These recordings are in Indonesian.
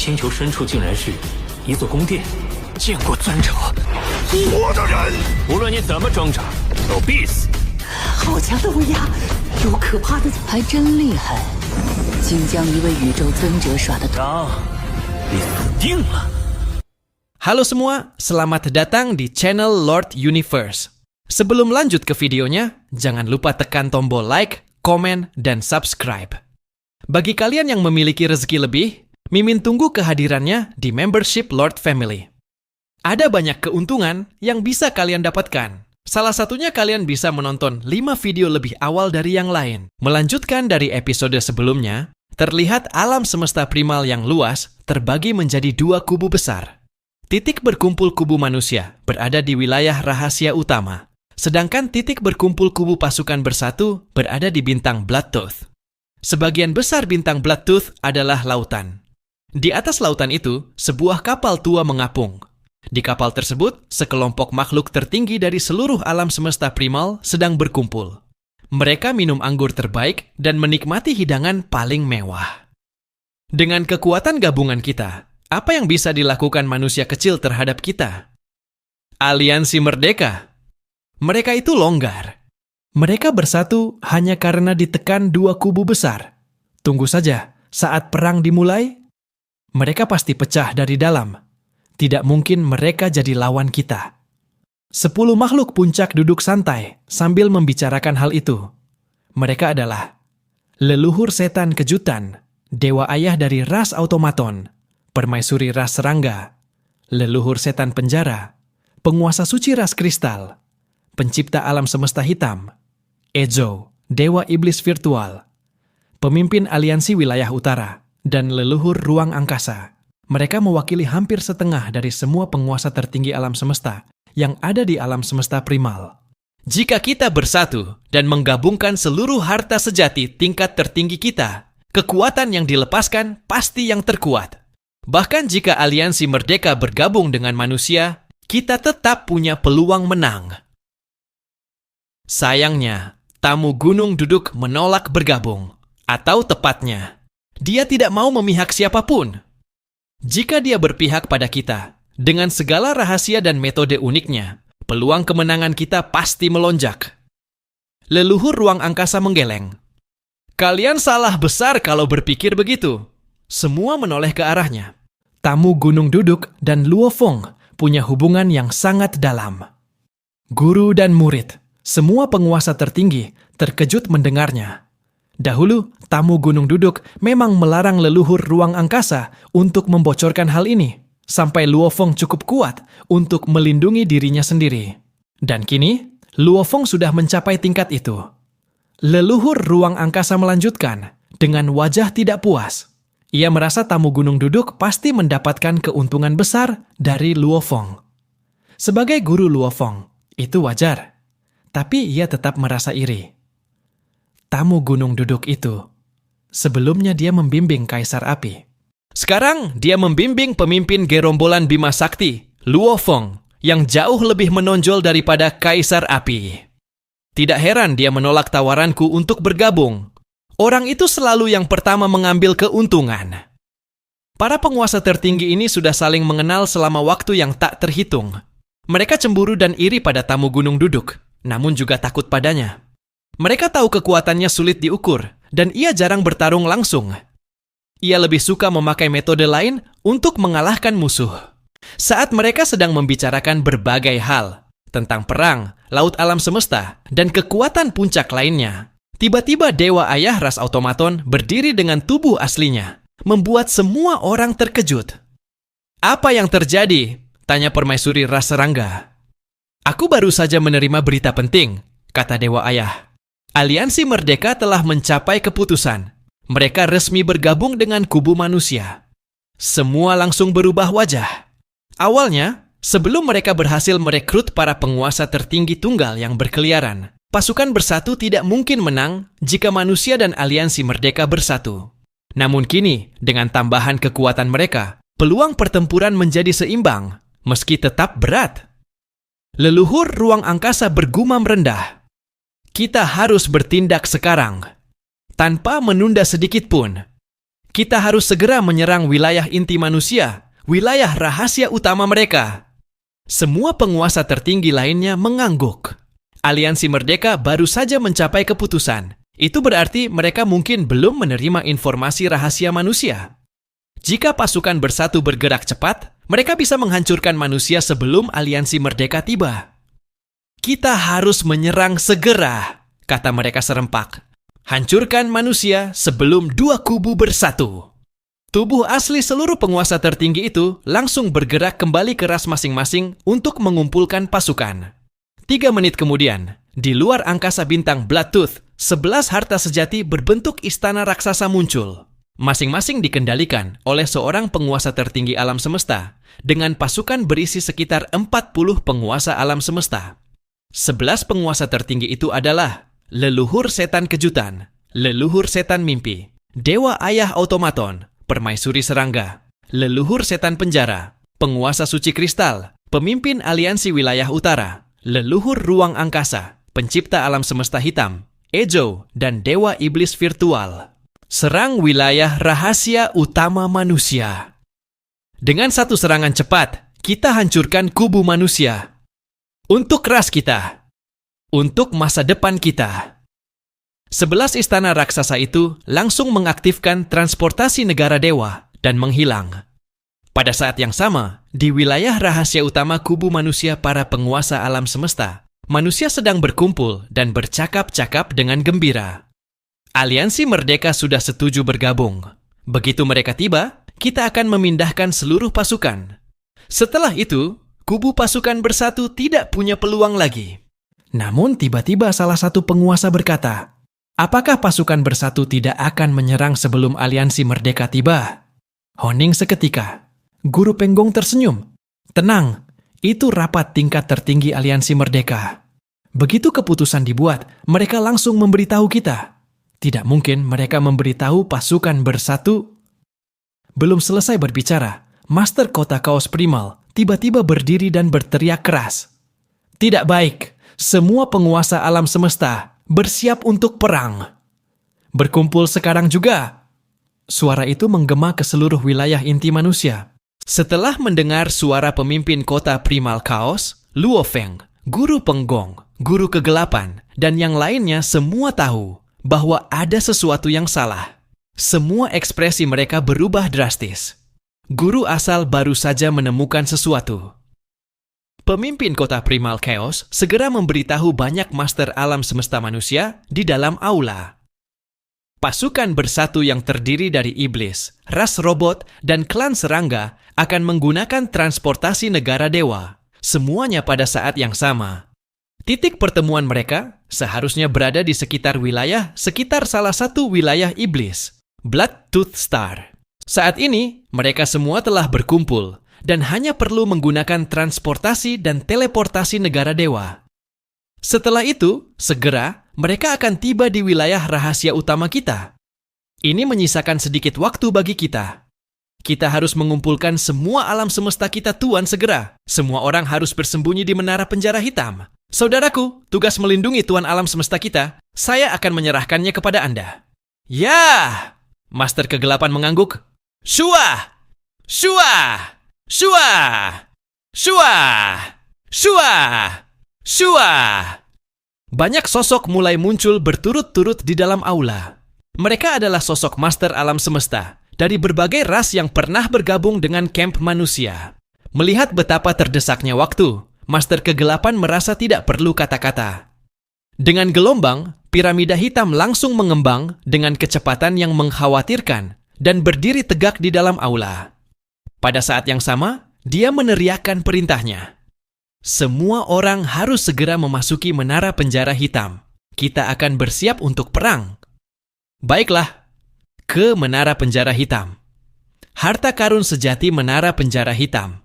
星球深处竟然是一座宫殿，见过尊者。我的人，无论你怎么挣扎，都必死。好强的威压，有可怕的，还真厉害，竟将一位宇宙尊者耍得张，你死定了。Halo semua, selamat datang di channel Lord Universe. Sebelum lanjut ke videonya, jangan lupa tekan tombol like, komen, dan subscribe. Bagi kalian yang memiliki rezeki lebih, Mimin tunggu kehadirannya di membership Lord Family. Ada banyak keuntungan yang bisa kalian dapatkan. Salah satunya kalian bisa menonton 5 video lebih awal dari yang lain. Melanjutkan dari episode sebelumnya, terlihat alam semesta primal yang luas terbagi menjadi 2 kubu besar. Titik berkumpul kubu manusia berada di wilayah rahasia utama, sedangkan titik berkumpul kubu pasukan bersatu berada di bintang Bloodtooth. Sebagian besar bintang Bloodtooth adalah lautan. Di atas lautan itu, sebuah kapal tua mengapung. Di kapal tersebut, sekelompok makhluk tertinggi dari seluruh alam semesta primal sedang berkumpul. Mereka minum anggur terbaik dan menikmati hidangan paling mewah. Dengan kekuatan gabungan kita, apa yang bisa dilakukan manusia kecil terhadap kita? Aliansi Merdeka. Mereka itu longgar. Mereka bersatu hanya karena ditekan 2 kubu besar. Tunggu saja, saat perang dimulai, mereka pasti pecah dari dalam. Tidak mungkin mereka jadi lawan kita. 10 makhluk puncak duduk santai sambil membicarakan hal itu. Mereka adalah leluhur setan kejutan, dewa ayah dari ras automaton, permaisuri ras serangga, leluhur setan penjara, penguasa suci ras kristal, pencipta alam semesta hitam, Ezo, dewa iblis virtual, pemimpin aliansi wilayah utara, dan leluhur ruang angkasa. Mereka mewakili hampir setengah dari semua penguasa tertinggi alam semesta yang ada di alam semesta primal. Jika kita bersatu dan menggabungkan seluruh harta sejati tingkat tertinggi kita, kekuatan yang dilepaskan pasti yang terkuat. Bahkan jika aliansi Merdeka bergabung dengan manusia, kita tetap punya peluang menang. Sayangnya, tamu gunung duduk menolak bergabung. Atau tepatnya, dia tidak mau memihak siapapun. Jika dia berpihak pada kita, dengan segala rahasia dan metode uniknya, peluang kemenangan kita pasti melonjak. Leluhur ruang angkasa menggeleng. Kalian salah besar kalau berpikir begitu. Semua menoleh ke arahnya. Tamu gunung duduk dan Luo Feng punya hubungan yang sangat dalam. Guru dan murid, semua penguasa tertinggi, terkejut mendengarnya. Dahulu, tamu gunung duduk memang melarang leluhur ruang angkasa untuk membocorkan hal ini, sampai Luo Feng cukup kuat untuk melindungi dirinya sendiri. Dan kini, Luo Feng sudah mencapai tingkat itu. Leluhur ruang angkasa melanjutkan dengan wajah tidak puas. Ia merasa tamu gunung duduk pasti mendapatkan keuntungan besar dari Luo Feng. Sebagai guru Luo Feng, itu wajar. Tapi ia tetap merasa iri. Tamu gunung duduk itu, sebelumnya dia membimbing Kaisar Api. Sekarang dia membimbing pemimpin gerombolan Bima Sakti, Luo Feng, yang jauh lebih menonjol daripada Kaisar Api. Tidak heran dia menolak tawaranku untuk bergabung. Orang itu selalu yang pertama mengambil keuntungan. Para penguasa tertinggi ini sudah saling mengenal selama waktu yang tak terhitung. Mereka cemburu dan iri pada tamu gunung duduk, namun juga takut padanya. Mereka tahu kekuatannya sulit diukur, dan ia jarang bertarung langsung. Ia lebih suka memakai metode lain untuk mengalahkan musuh. Saat mereka sedang membicarakan berbagai hal, tentang perang, laut alam semesta, dan kekuatan puncak lainnya, tiba-tiba dewa ayah ras automaton berdiri dengan tubuh aslinya, membuat semua orang terkejut. Apa yang terjadi? Tanya permaisuri ras serangga. Aku baru saja menerima berita penting, kata dewa ayah. Aliansi Merdeka telah mencapai keputusan. Mereka resmi bergabung dengan kubu manusia. Semua langsung berubah wajah. Awalnya, sebelum mereka berhasil merekrut para penguasa tertinggi tunggal yang berkeliaran, pasukan bersatu tidak mungkin menang jika manusia dan aliansi Merdeka bersatu. Namun kini, dengan tambahan kekuatan mereka, peluang pertempuran menjadi seimbang, meski tetap berat. Leluhur ruang angkasa bergumam rendah. Kita harus bertindak sekarang, tanpa menunda sedikit pun. Kita harus segera menyerang wilayah inti manusia, wilayah rahasia utama mereka. Semua penguasa tertinggi lainnya mengangguk. Aliansi Merdeka baru saja mencapai keputusan. Itu berarti mereka mungkin belum menerima informasi rahasia manusia. Jika pasukan bersatu bergerak cepat, mereka bisa menghancurkan manusia sebelum Aliansi Merdeka tiba. Kita harus menyerang segera, kata mereka serempak. Hancurkan manusia sebelum dua kubu bersatu. Tubuh asli seluruh penguasa tertinggi itu langsung bergerak kembali ke ras masing-masing untuk mengumpulkan pasukan. 3 menit kemudian, di luar angkasa bintang Bloodtooth, 11 harta sejati berbentuk istana raksasa muncul. Masing-masing dikendalikan oleh seorang penguasa tertinggi alam semesta, dengan pasukan berisi sekitar 40 penguasa alam semesta. 11 penguasa tertinggi itu adalah leluhur setan kejutan, leluhur setan mimpi, dewa ayah otomaton, permaisuri serangga, leluhur setan penjara, penguasa suci kristal, pemimpin aliansi wilayah utara, leluhur ruang angkasa, pencipta alam semesta hitam, Ejo, dan dewa iblis virtual. Serang wilayah rahasia utama manusia. Dengan satu serangan cepat, kita hancurkan kubu manusia. Untuk ras kita. Untuk masa depan kita. 11 istana raksasa itu langsung mengaktifkan transportasi negara dewa dan menghilang. Pada saat yang sama, di wilayah rahasia utama kubu manusia para penguasa alam semesta, manusia sedang berkumpul dan bercakap-cakap dengan gembira. Aliansi Merdeka sudah setuju bergabung. Begitu mereka tiba, kita akan memindahkan seluruh pasukan. Setelah itu, kubu pasukan bersatu tidak punya peluang lagi. Namun tiba-tiba salah satu penguasa berkata, apakah pasukan bersatu tidak akan menyerang sebelum aliansi Merdeka tiba? Hening seketika. Guru Penggong tersenyum. Tenang, itu rapat tingkat tertinggi aliansi Merdeka. Begitu keputusan dibuat, mereka langsung memberitahu kita. Tidak mungkin mereka memberitahu pasukan bersatu. Belum selesai berbicara, Master Kota Kaos Primal tiba-tiba berdiri dan berteriak keras. Tidak baik, semua penguasa alam semesta bersiap untuk perang. Berkumpul sekarang juga. Suara itu menggema ke seluruh wilayah inti manusia. Setelah mendengar suara pemimpin kota Primal Chaos, Luo Feng, Guru Penggong, Guru Kegelapan, dan yang lainnya semua tahu bahwa ada sesuatu yang salah. Semua ekspresi mereka berubah drastis. Guru asal baru saja menemukan sesuatu. Pemimpin kota Primal Chaos segera memberitahu banyak master alam semesta manusia di dalam aula. Pasukan bersatu yang terdiri dari iblis, ras robot, dan klan serangga akan menggunakan transportasi negara dewa, semuanya pada saat yang sama. Titik pertemuan mereka seharusnya berada di sekitar salah satu wilayah iblis, Bloodtooth Star. Saat ini, mereka semua telah berkumpul dan hanya perlu menggunakan transportasi dan teleportasi negara dewa. Setelah itu, segera mereka akan tiba di wilayah rahasia utama kita. Ini menyisakan sedikit waktu bagi kita. Kita harus mengumpulkan semua alam semesta kita tuan segera. Semua orang harus bersembunyi di menara penjara hitam. Saudaraku, tugas melindungi tuan alam semesta kita, saya akan menyerahkannya kepada Anda. Ya! Master Kegelapan mengangguk. Shua! Shua! Shua! Shua! Shua! Shua! Banyak sosok mulai muncul berturut-turut di dalam aula. Mereka adalah sosok master alam semesta dari berbagai ras yang pernah bergabung dengan camp manusia. Melihat betapa terdesaknya waktu, Master Kegelapan merasa tidak perlu kata-kata. Dengan gelombang, piramida hitam langsung mengembang dengan kecepatan yang mengkhawatirkan dan berdiri tegak di dalam aula. Pada saat yang sama, dia meneriakkan perintahnya. Semua orang harus segera memasuki menara penjara hitam. Kita akan bersiap untuk perang. Baiklah, ke menara penjara hitam. Harta karun sejati menara penjara hitam.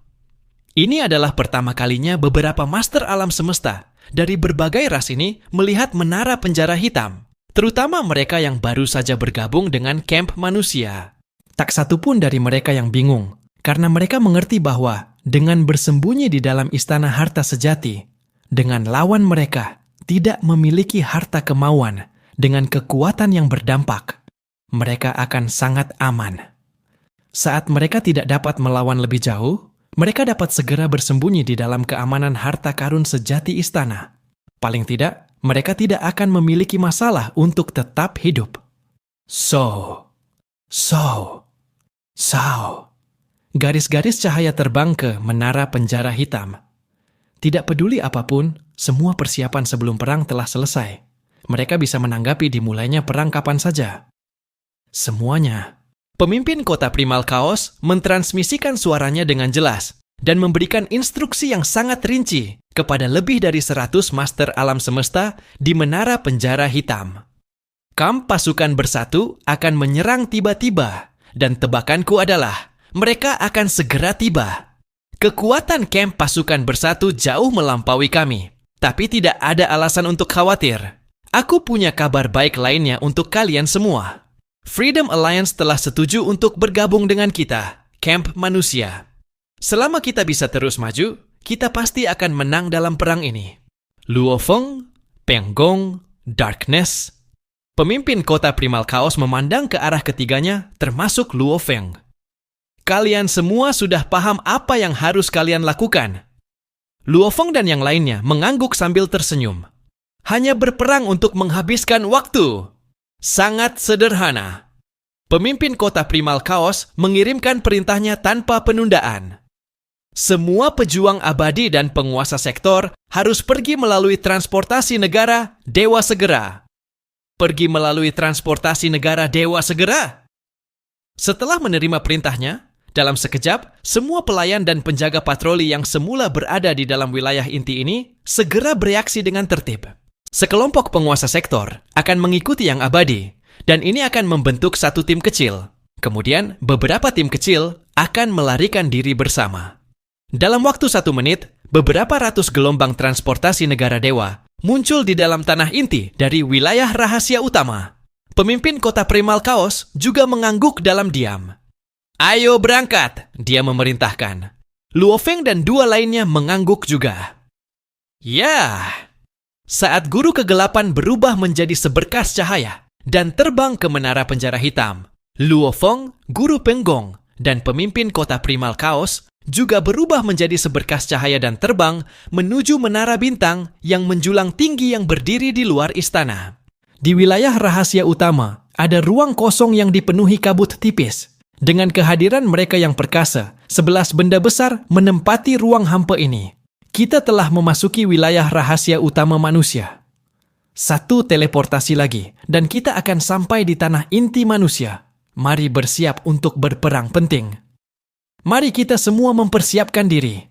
Ini adalah pertama kalinya beberapa master alam semesta dari berbagai ras ini melihat menara penjara hitam, terutama mereka yang baru saja bergabung dengan camp manusia. Tak satu pun dari mereka yang bingung, karena mereka mengerti bahwa dengan bersembunyi di dalam istana harta sejati, dengan lawan mereka tidak memiliki harta kemauan dengan kekuatan yang berdampak, mereka akan sangat aman. Saat mereka tidak dapat melawan lebih jauh, mereka dapat segera bersembunyi di dalam keamanan harta karun sejati istana. Paling tidak, mereka tidak akan memiliki masalah untuk tetap hidup. Garis-garis cahaya terbang ke menara penjara hitam. Tidak peduli apapun, semua persiapan sebelum perang telah selesai. Mereka bisa menanggapi dimulainya perang kapan saja. Semuanya. Pemimpin kota Primal Chaos mentransmisikan suaranya dengan jelas dan memberikan instruksi yang sangat rinci kepada lebih dari 100 master alam semesta di menara penjara hitam. Kamp pasukan bersatu akan menyerang tiba-tiba, dan tebakanku adalah mereka akan segera tiba. Kekuatan kamp pasukan bersatu jauh melampaui kami, tapi tidak ada alasan untuk khawatir. Aku punya kabar baik lainnya untuk kalian semua. Freedom Alliance telah setuju untuk bergabung dengan kita, kamp manusia. Selama kita bisa terus maju, kita pasti akan menang dalam perang ini. Luo Feng, Peng Gong, Darkness. Pemimpin kota Primal Chaos memandang ke arah ketiganya, termasuk Luo Feng. Kalian semua sudah paham apa yang harus kalian lakukan. Luo Feng dan yang lainnya mengangguk sambil tersenyum. Hanya berperang untuk menghabiskan waktu. Sangat sederhana. Pemimpin kota Primal Chaos mengirimkan perintahnya tanpa penundaan. Semua pejuang abadi dan penguasa sektor harus pergi melalui transportasi negara Dewa Segera. Pergi melalui transportasi negara Dewa Segera. Setelah menerima perintahnya, dalam sekejap, semua pelayan dan penjaga patroli yang semula berada di dalam wilayah inti ini segera bereaksi dengan tertib. Sekelompok penguasa sektor akan mengikuti yang abadi, dan ini akan membentuk satu tim kecil. Kemudian, beberapa tim kecil akan melarikan diri bersama. Dalam waktu 1 menit, beberapa ratus gelombang transportasi negara dewa muncul di dalam tanah inti dari wilayah rahasia utama. Pemimpin kota Primal Chaos juga mengangguk dalam diam. Ayo berangkat, dia memerintahkan. Luo Feng dan 2 lainnya mengangguk juga. Ya, saat guru kegelapan berubah menjadi seberkas cahaya dan terbang ke menara penjara hitam, Luo Feng, guru Peng Gong, dan pemimpin kota Primal Chaos juga berubah menjadi seberkas cahaya dan terbang menuju menara bintang yang menjulang tinggi yang berdiri di luar istana. Di wilayah rahasia utama, ada ruang kosong yang dipenuhi kabut tipis. Dengan kehadiran mereka yang perkasa, 11 benda besar menempati ruang hampa ini. Kita telah memasuki wilayah rahasia utama manusia. 1 teleportasi lagi, dan kita akan sampai di tanah inti manusia. Mari bersiap untuk berperang penting. Mari kita semua mempersiapkan diri.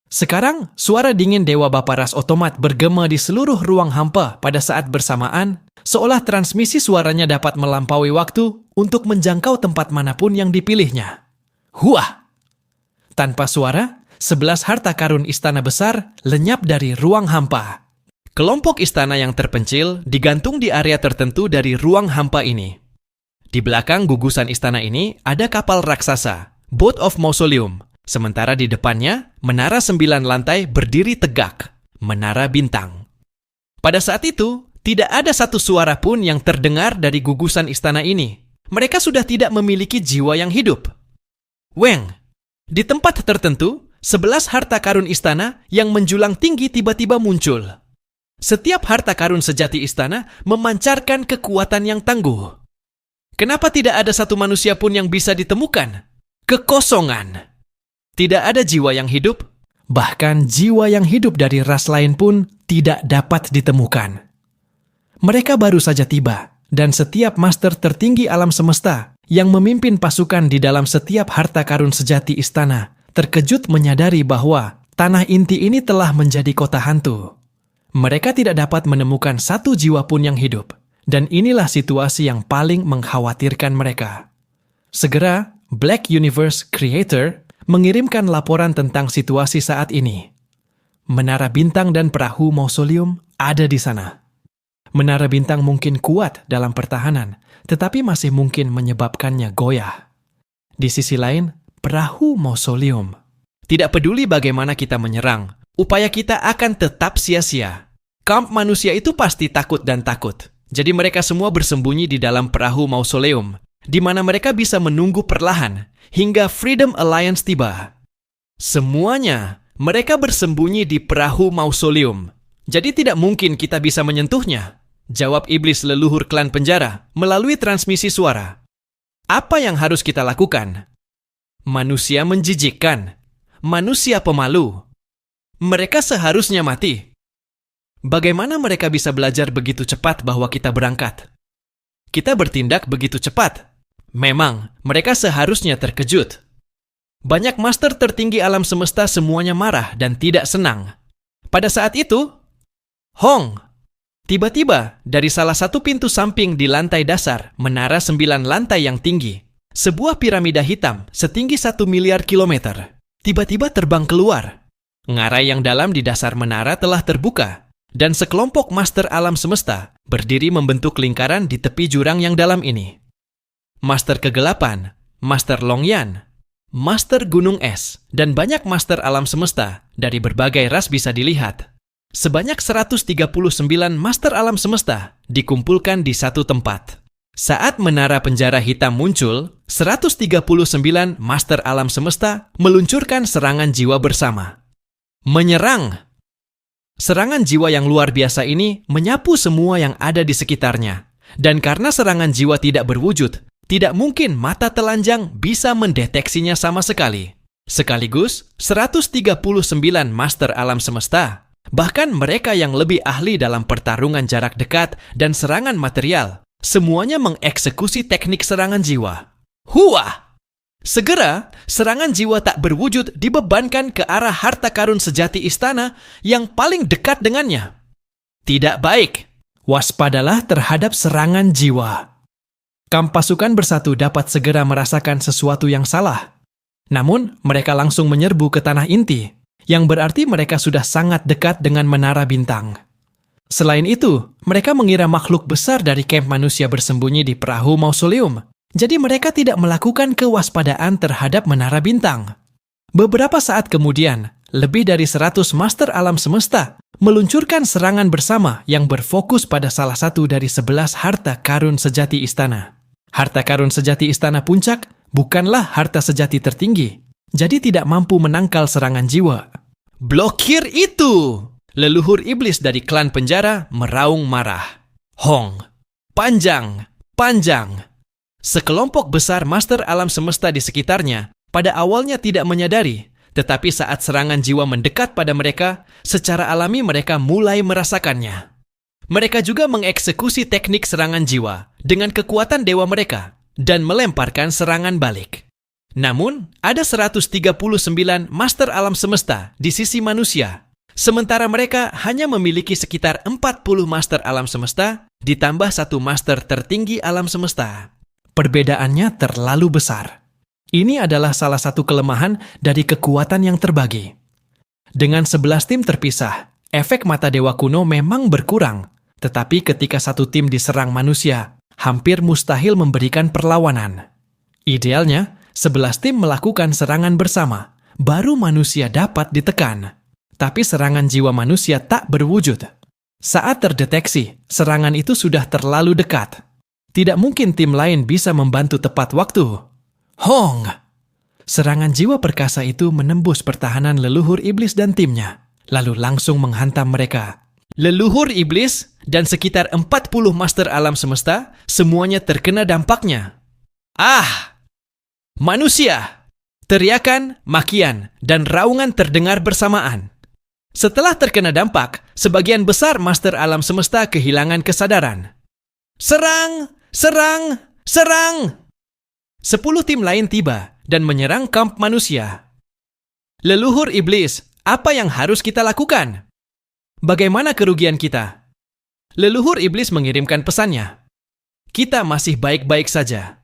Sekarang, suara dingin Dewa Baparas otomat bergema di seluruh ruang hampa pada saat bersamaan, seolah transmisi suaranya dapat melampaui waktu untuk menjangkau tempat manapun yang dipilihnya. Huah! Tanpa suara, 11 harta karun istana besar lenyap dari ruang hampa. Kelompok istana yang terpencil digantung di area tertentu dari ruang hampa ini. Di belakang gugusan istana ini ada kapal raksasa, Boat of Mausoleum. Sementara di depannya, menara 9 lantai berdiri tegak, menara bintang. Pada saat itu, tidak ada satu suara pun yang terdengar dari gugusan istana ini. Mereka sudah tidak memiliki jiwa yang hidup. Weng, di tempat tertentu, 11 harta karun istana yang menjulang tinggi tiba-tiba muncul. Setiap harta karun sejati istana memancarkan kekuatan yang tangguh. Kenapa tidak ada satu manusia pun yang bisa ditemukan? Kekosongan. Tidak ada jiwa yang hidup, bahkan jiwa yang hidup dari ras lain pun tidak dapat ditemukan. Mereka baru saja tiba, dan setiap master tertinggi alam semesta yang memimpin pasukan di dalam setiap harta karun sejati istana terkejut menyadari bahwa tanah inti ini telah menjadi kota hantu. Mereka tidak dapat menemukan satu jiwa pun yang hidup, dan inilah situasi yang paling mengkhawatirkan mereka. Segera, Black Universe Creator mengirimkan laporan tentang situasi saat ini. Menara bintang dan perahu mausoleum ada di sana. Menara bintang mungkin kuat dalam pertahanan, tetapi masih mungkin menyebabkannya goyah. Di sisi lain, perahu mausoleum. Tidak peduli bagaimana kita menyerang, upaya kita akan tetap sia-sia. Kamp manusia itu pasti takut dan takut. Jadi mereka semua bersembunyi di dalam perahu mausoleum, di mana mereka bisa menunggu perlahan hingga Freedom Alliance tiba. Semuanya, mereka bersembunyi di perahu mausoleum. Jadi tidak mungkin kita bisa menyentuhnya, jawab iblis leluhur klan penjara melalui transmisi suara. Apa yang harus kita lakukan? Manusia menjijikkan, manusia pemalu. Mereka seharusnya mati. Bagaimana mereka bisa belajar begitu cepat bahwa kita berangkat? Kita bertindak begitu cepat. Memang, mereka seharusnya terkejut. Banyak master tertinggi alam semesta semuanya marah dan tidak senang. Pada saat itu, Hong! Tiba-tiba, dari salah satu pintu samping di lantai dasar, menara 9 lantai yang tinggi, sebuah piramida hitam setinggi 1 miliar kilometer, tiba-tiba terbang keluar. Ngarai yang dalam di dasar menara telah terbuka, dan sekelompok master alam semesta berdiri membentuk lingkaran di tepi jurang yang dalam ini. Master kegelapan, Master Longyan, Master Gunung Es, dan banyak master alam semesta dari berbagai ras bisa dilihat. Sebanyak 139 master alam semesta dikumpulkan di satu tempat. Saat menara penjara hitam muncul, 139 master alam semesta meluncurkan serangan jiwa bersama. Menyerang! Serangan jiwa yang luar biasa ini menyapu semua yang ada di sekitarnya. Dan karena serangan jiwa tidak berwujud, tidak mungkin mata telanjang bisa mendeteksinya sama sekali. Sekaligus, 139 master alam semesta, bahkan mereka yang lebih ahli dalam pertarungan jarak dekat dan serangan material, semuanya mengeksekusi teknik serangan jiwa. Huah! Segera, serangan jiwa tak berwujud dibebankan ke arah harta karun sejati istana yang paling dekat dengannya. Tidak baik. Waspadalah terhadap serangan jiwa. Kamp pasukan bersatu dapat segera merasakan sesuatu yang salah. Namun, mereka langsung menyerbu ke tanah inti, yang berarti mereka sudah sangat dekat dengan menara bintang. Selain itu, mereka mengira makhluk besar dari kamp manusia bersembunyi di perahu mausoleum. Jadi mereka tidak melakukan kewaspadaan terhadap menara bintang. Beberapa saat kemudian, lebih dari 100 master alam semesta meluncurkan serangan bersama yang berfokus pada salah satu dari 11 harta karun sejati istana. Harta karun sejati istana puncak bukanlah harta sejati tertinggi, jadi tidak mampu menangkal serangan jiwa. Blokir itu! Leluhur iblis dari klan penjara meraung marah. Hong! Panjang! Panjang! Sekelompok besar master alam semesta di sekitarnya pada awalnya tidak menyadari, tetapi saat serangan jiwa mendekat pada mereka, secara alami mereka mulai merasakannya. Mereka juga mengeksekusi teknik serangan jiwa dengan kekuatan dewa mereka dan melemparkan serangan balik. Namun, ada 139 master alam semesta di sisi manusia, sementara mereka hanya memiliki sekitar 40 master alam semesta ditambah satu master tertinggi alam semesta. Perbedaannya terlalu besar. Ini adalah salah satu kelemahan dari kekuatan yang terbagi. Dengan 11 tim terpisah, efek mata dewa kuno memang berkurang, tetapi ketika satu tim diserang manusia, hampir mustahil memberikan perlawanan. Idealnya, 11 tim melakukan serangan bersama, baru manusia dapat ditekan. Tapi serangan jiwa manusia tak berwujud. Saat terdeteksi, serangan itu sudah terlalu dekat. Tidak mungkin tim lain bisa membantu tepat waktu. Hong! Serangan jiwa perkasa itu menembus pertahanan leluhur iblis dan timnya, lalu langsung menghantam mereka. Leluhur iblis dan sekitar 40 master alam semesta semuanya terkena dampaknya. Ah! Manusia! Teriakan, makian, dan raungan terdengar bersamaan. Setelah terkena dampak, sebagian besar master alam semesta kehilangan kesadaran. Serang! Serang! Serang! 10 tim lain tiba dan menyerang kamp manusia. Leluhur iblis, apa yang harus kita lakukan? Bagaimana kerugian kita? Leluhur iblis mengirimkan pesannya. Kita masih baik-baik saja.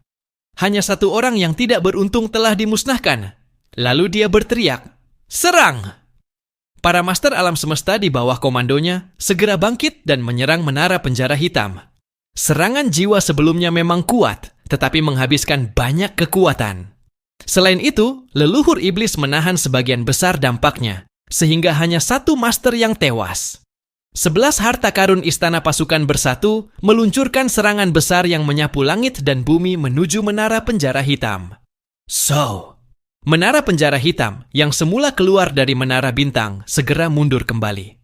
Hanya satu orang yang tidak beruntung telah dimusnahkan. Lalu dia berteriak, serang! Para master alam semesta di bawah komandonya segera bangkit dan menyerang menara penjara hitam. Serangan jiwa sebelumnya memang kuat, tetapi menghabiskan banyak kekuatan. Selain itu, leluhur iblis menahan sebagian besar dampaknya, sehingga hanya satu master yang tewas. 11 harta karun istana pasukan bersatu meluncurkan serangan besar yang menyapu langit dan bumi menuju menara penjara hitam. So, menara penjara hitam yang semula keluar dari menara bintang segera mundur kembali.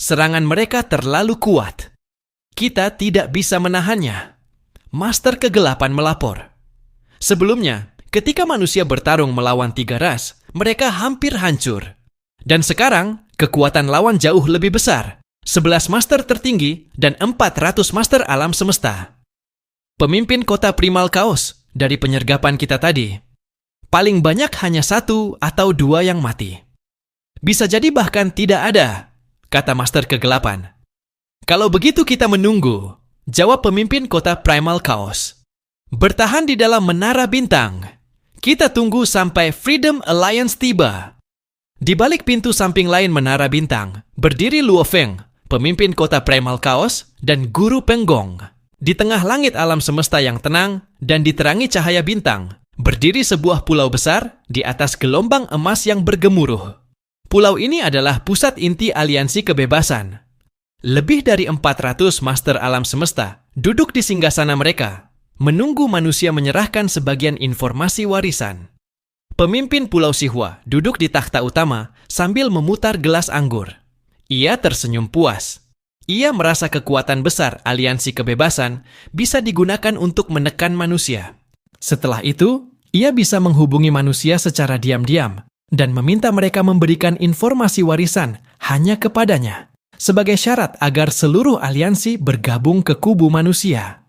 Serangan mereka terlalu kuat. Kita tidak bisa menahannya. Master Kegelapan melapor. Sebelumnya, ketika manusia bertarung melawan 3 ras, mereka hampir hancur. Dan sekarang, kekuatan lawan jauh lebih besar. 11 master tertinggi dan 400 master alam semesta. Pemimpin kota Primal Chaos dari penyergapan kita tadi. Paling banyak hanya 1 atau 2 yang mati. Bisa jadi bahkan tidak ada, kata Master Kegelapan. Kalau begitu kita menunggu, jawab pemimpin kota Primal Chaos. Bertahan di dalam menara bintang. Kita tunggu sampai Freedom Alliance tiba. Di balik pintu samping lain menara bintang, berdiri Luo Feng, pemimpin kota Primal Chaos, dan Guru Penggong. Di tengah langit alam semesta yang tenang dan diterangi cahaya bintang, berdiri sebuah pulau besar di atas gelombang emas yang bergemuruh. Pulau ini adalah pusat inti aliansi kebebasan. Lebih dari 400 master alam semesta duduk di singgasana mereka, menunggu manusia menyerahkan sebagian informasi warisan. Pemimpin Pulau Sihua duduk di takhta utama sambil memutar gelas anggur. Ia tersenyum puas. Ia merasa kekuatan besar aliansi kebebasan bisa digunakan untuk menekan manusia. Setelah itu, ia bisa menghubungi manusia secara diam-diam dan meminta mereka memberikan informasi warisan hanya kepadanya, sebagai syarat agar seluruh aliansi bergabung ke kubu manusia.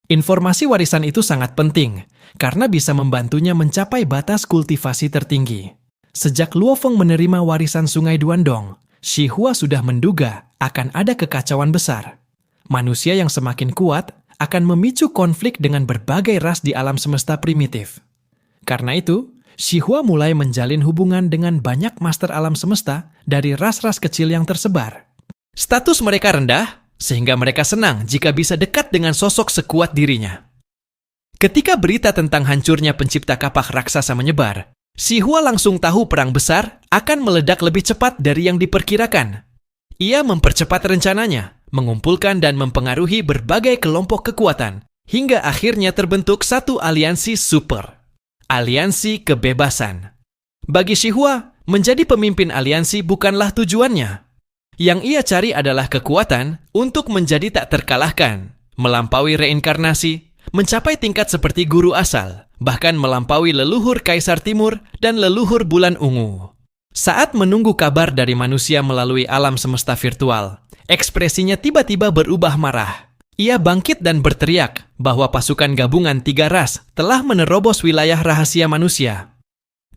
Informasi warisan itu sangat penting, karena bisa membantunya mencapai batas kultivasi tertinggi. Sejak Luo Feng menerima warisan Sungai Duandong, Sihua sudah menduga akan ada kekacauan besar. Manusia yang semakin kuat akan memicu konflik dengan berbagai ras di alam semesta primitif. Karena itu, Sihua mulai menjalin hubungan dengan banyak master alam semesta dari ras-ras kecil yang tersebar. Status mereka rendah, sehingga mereka senang jika bisa dekat dengan sosok sekuat dirinya. Ketika berita tentang hancurnya pencipta kapak raksasa menyebar, Sihua langsung tahu perang besar akan meledak lebih cepat dari yang diperkirakan. Ia mempercepat rencananya, mengumpulkan dan mempengaruhi berbagai kelompok kekuatan, hingga akhirnya terbentuk satu aliansi super. Aliansi Kebebasan. Bagi Sihua, menjadi pemimpin aliansi bukanlah tujuannya. Yang ia cari adalah kekuatan untuk menjadi tak terkalahkan, melampaui reinkarnasi, mencapai tingkat seperti guru asal, bahkan melampaui leluhur Kaisar Timur dan leluhur Bulan Ungu. Saat menunggu kabar dari manusia melalui alam semesta virtual, ekspresinya tiba-tiba berubah marah. Ia bangkit dan berteriak bahwa pasukan gabungan 3 ras telah menerobos wilayah rahasia manusia.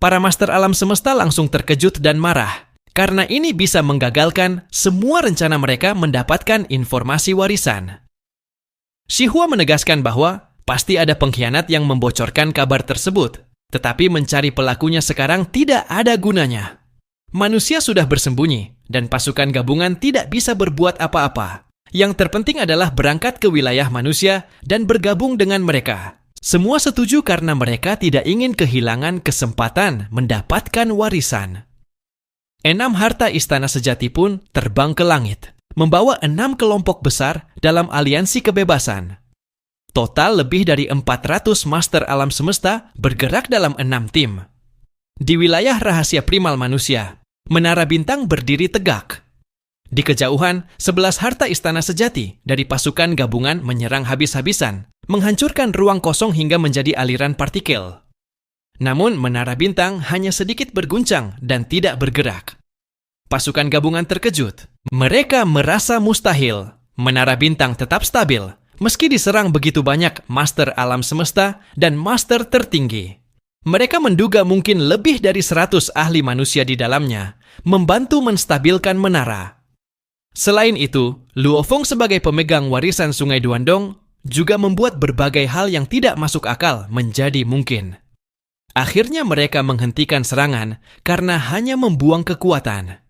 Para master alam semesta langsung terkejut dan marah, karena ini bisa menggagalkan semua rencana mereka mendapatkan informasi warisan. Sihua menegaskan bahwa pasti ada pengkhianat yang membocorkan kabar tersebut, tetapi mencari pelakunya sekarang tidak ada gunanya. Manusia sudah bersembunyi, dan pasukan gabungan tidak bisa berbuat apa-apa. Yang terpenting adalah berangkat ke wilayah manusia dan bergabung dengan mereka. Semua setuju karena mereka tidak ingin kehilangan kesempatan mendapatkan warisan. 6 harta istana sejati pun terbang ke langit, membawa 6 kelompok besar dalam aliansi kebebasan. Total lebih dari 400 master alam semesta bergerak dalam 6 tim. Di wilayah rahasia primal manusia, menara bintang berdiri tegak. Di kejauhan, 11 harta istana sejati dari pasukan gabungan menyerang habis-habisan, menghancurkan ruang kosong hingga menjadi aliran partikel. Namun, menara bintang hanya sedikit berguncang dan tidak bergerak. Pasukan gabungan terkejut. Mereka merasa mustahil. Menara bintang tetap stabil, meski diserang begitu banyak master alam semesta dan master tertinggi. Mereka menduga mungkin lebih dari 100 ahli manusia di dalamnya, membantu menstabilkan menara. Selain itu, Luo Feng sebagai pemegang warisan Sungai Duandong juga membuat berbagai hal yang tidak masuk akal menjadi mungkin. Akhirnya mereka menghentikan serangan karena hanya membuang kekuatan.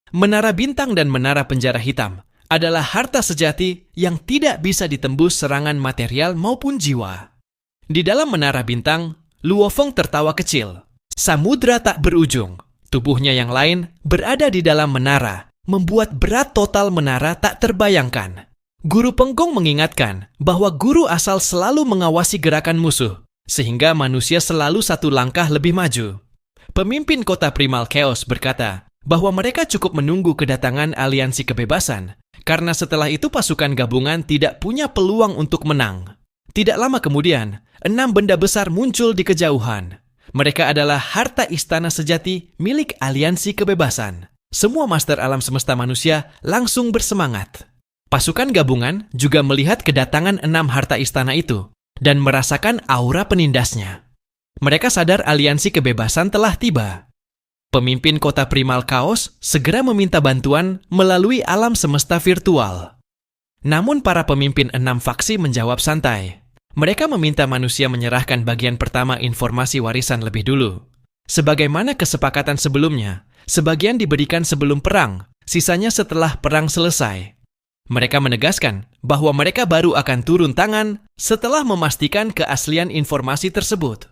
Menara bintang dan menara penjara hitam adalah harta sejati yang tidak bisa ditembus serangan material maupun jiwa. Di dalam menara bintang, Luo Feng tertawa kecil. Samudra tak berujung. Tubuhnya yang lain berada di dalam menara, membuat berat total menara tak terbayangkan. Guru Penggong mengingatkan bahwa guru asal selalu mengawasi gerakan musuh, sehingga manusia selalu satu langkah lebih maju. Pemimpin kota Primal Chaos berkata bahwa mereka cukup menunggu kedatangan aliansi kebebasan, karena setelah itu pasukan gabungan tidak punya peluang untuk menang. Tidak lama kemudian, 6 benda besar muncul di kejauhan. Mereka adalah harta istana sejati milik aliansi kebebasan. Semua master alam semesta manusia langsung bersemangat. Pasukan gabungan juga melihat kedatangan 6 harta istana itu dan merasakan aura penindasnya. Mereka sadar aliansi kebebasan telah tiba. Pemimpin kota Primal Chaos segera meminta bantuan melalui alam semesta virtual. Namun para pemimpin 6 faksi menjawab santai. Mereka meminta manusia menyerahkan bagian pertama informasi warisan lebih dulu. Sebagaimana kesepakatan sebelumnya, sebagian diberikan sebelum perang, sisanya setelah perang selesai. Mereka menegaskan bahwa mereka baru akan turun tangan setelah memastikan keaslian informasi tersebut.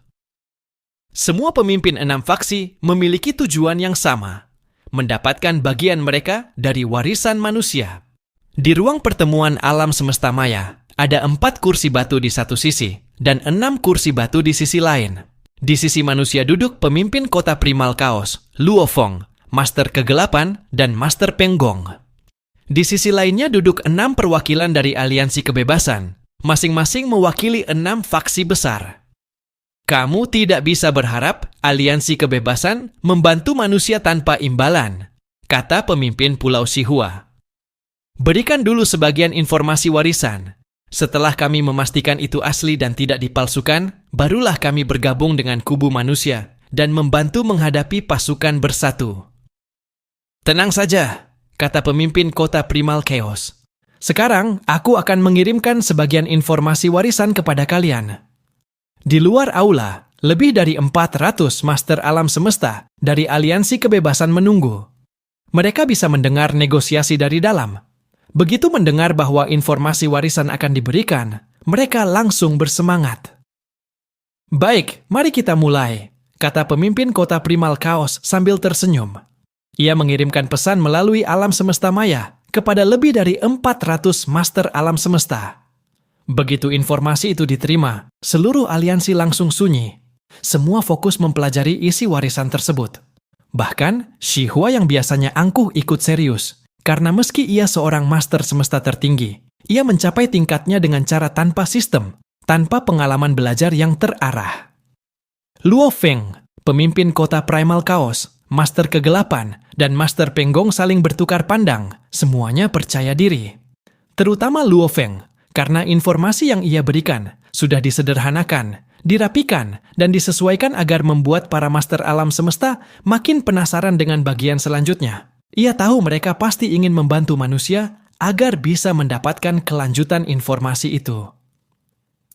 Semua pemimpin 6 faksi memiliki tujuan yang sama, mendapatkan bagian mereka dari warisan manusia. Di ruang pertemuan alam semesta maya, ada 4 kursi batu di satu sisi dan 6 kursi batu di sisi lain. Di sisi manusia duduk pemimpin kota Primal Chaos, Luo Feng, Master Kegelapan, dan Master Penggong. Di sisi lainnya duduk 6 perwakilan dari aliansi kebebasan, masing-masing mewakili 6 faksi besar. Kamu tidak bisa berharap aliansi kebebasan membantu manusia tanpa imbalan, kata pemimpin Pulau Shihua. Berikan dulu sebagian informasi warisan. Setelah kami memastikan itu asli dan tidak dipalsukan, barulah kami bergabung dengan kubu manusia dan membantu menghadapi pasukan bersatu. Tenang saja, kata pemimpin kota Primal Chaos. Sekarang, aku akan mengirimkan sebagian informasi warisan kepada kalian. Di luar aula, lebih dari 400 master alam semesta dari aliansi kebebasan menunggu. Mereka bisa mendengar negosiasi dari dalam. Begitu mendengar bahwa informasi warisan akan diberikan, mereka langsung bersemangat. Baik, mari kita mulai, kata pemimpin kota Primal Chaos sambil tersenyum. Ia mengirimkan pesan melalui alam semesta maya kepada lebih dari 400 master alam semesta. Begitu informasi itu diterima, seluruh aliansi langsung sunyi. Semua fokus mempelajari isi warisan tersebut. Bahkan, Shihua yang biasanya angkuh ikut serius. Karena meski ia seorang master semesta tertinggi, ia mencapai tingkatnya dengan cara tanpa sistem, tanpa pengalaman belajar yang terarah. Luo Feng, pemimpin kota Primal Chaos, Master Kegelapan, dan Master Penggong saling bertukar pandang, semuanya percaya diri. Terutama Luo Feng, karena informasi yang ia berikan sudah disederhanakan, dirapikan, dan disesuaikan agar membuat para master alam semesta makin penasaran dengan bagian selanjutnya. Ia tahu mereka pasti ingin membantu manusia agar bisa mendapatkan kelanjutan informasi itu.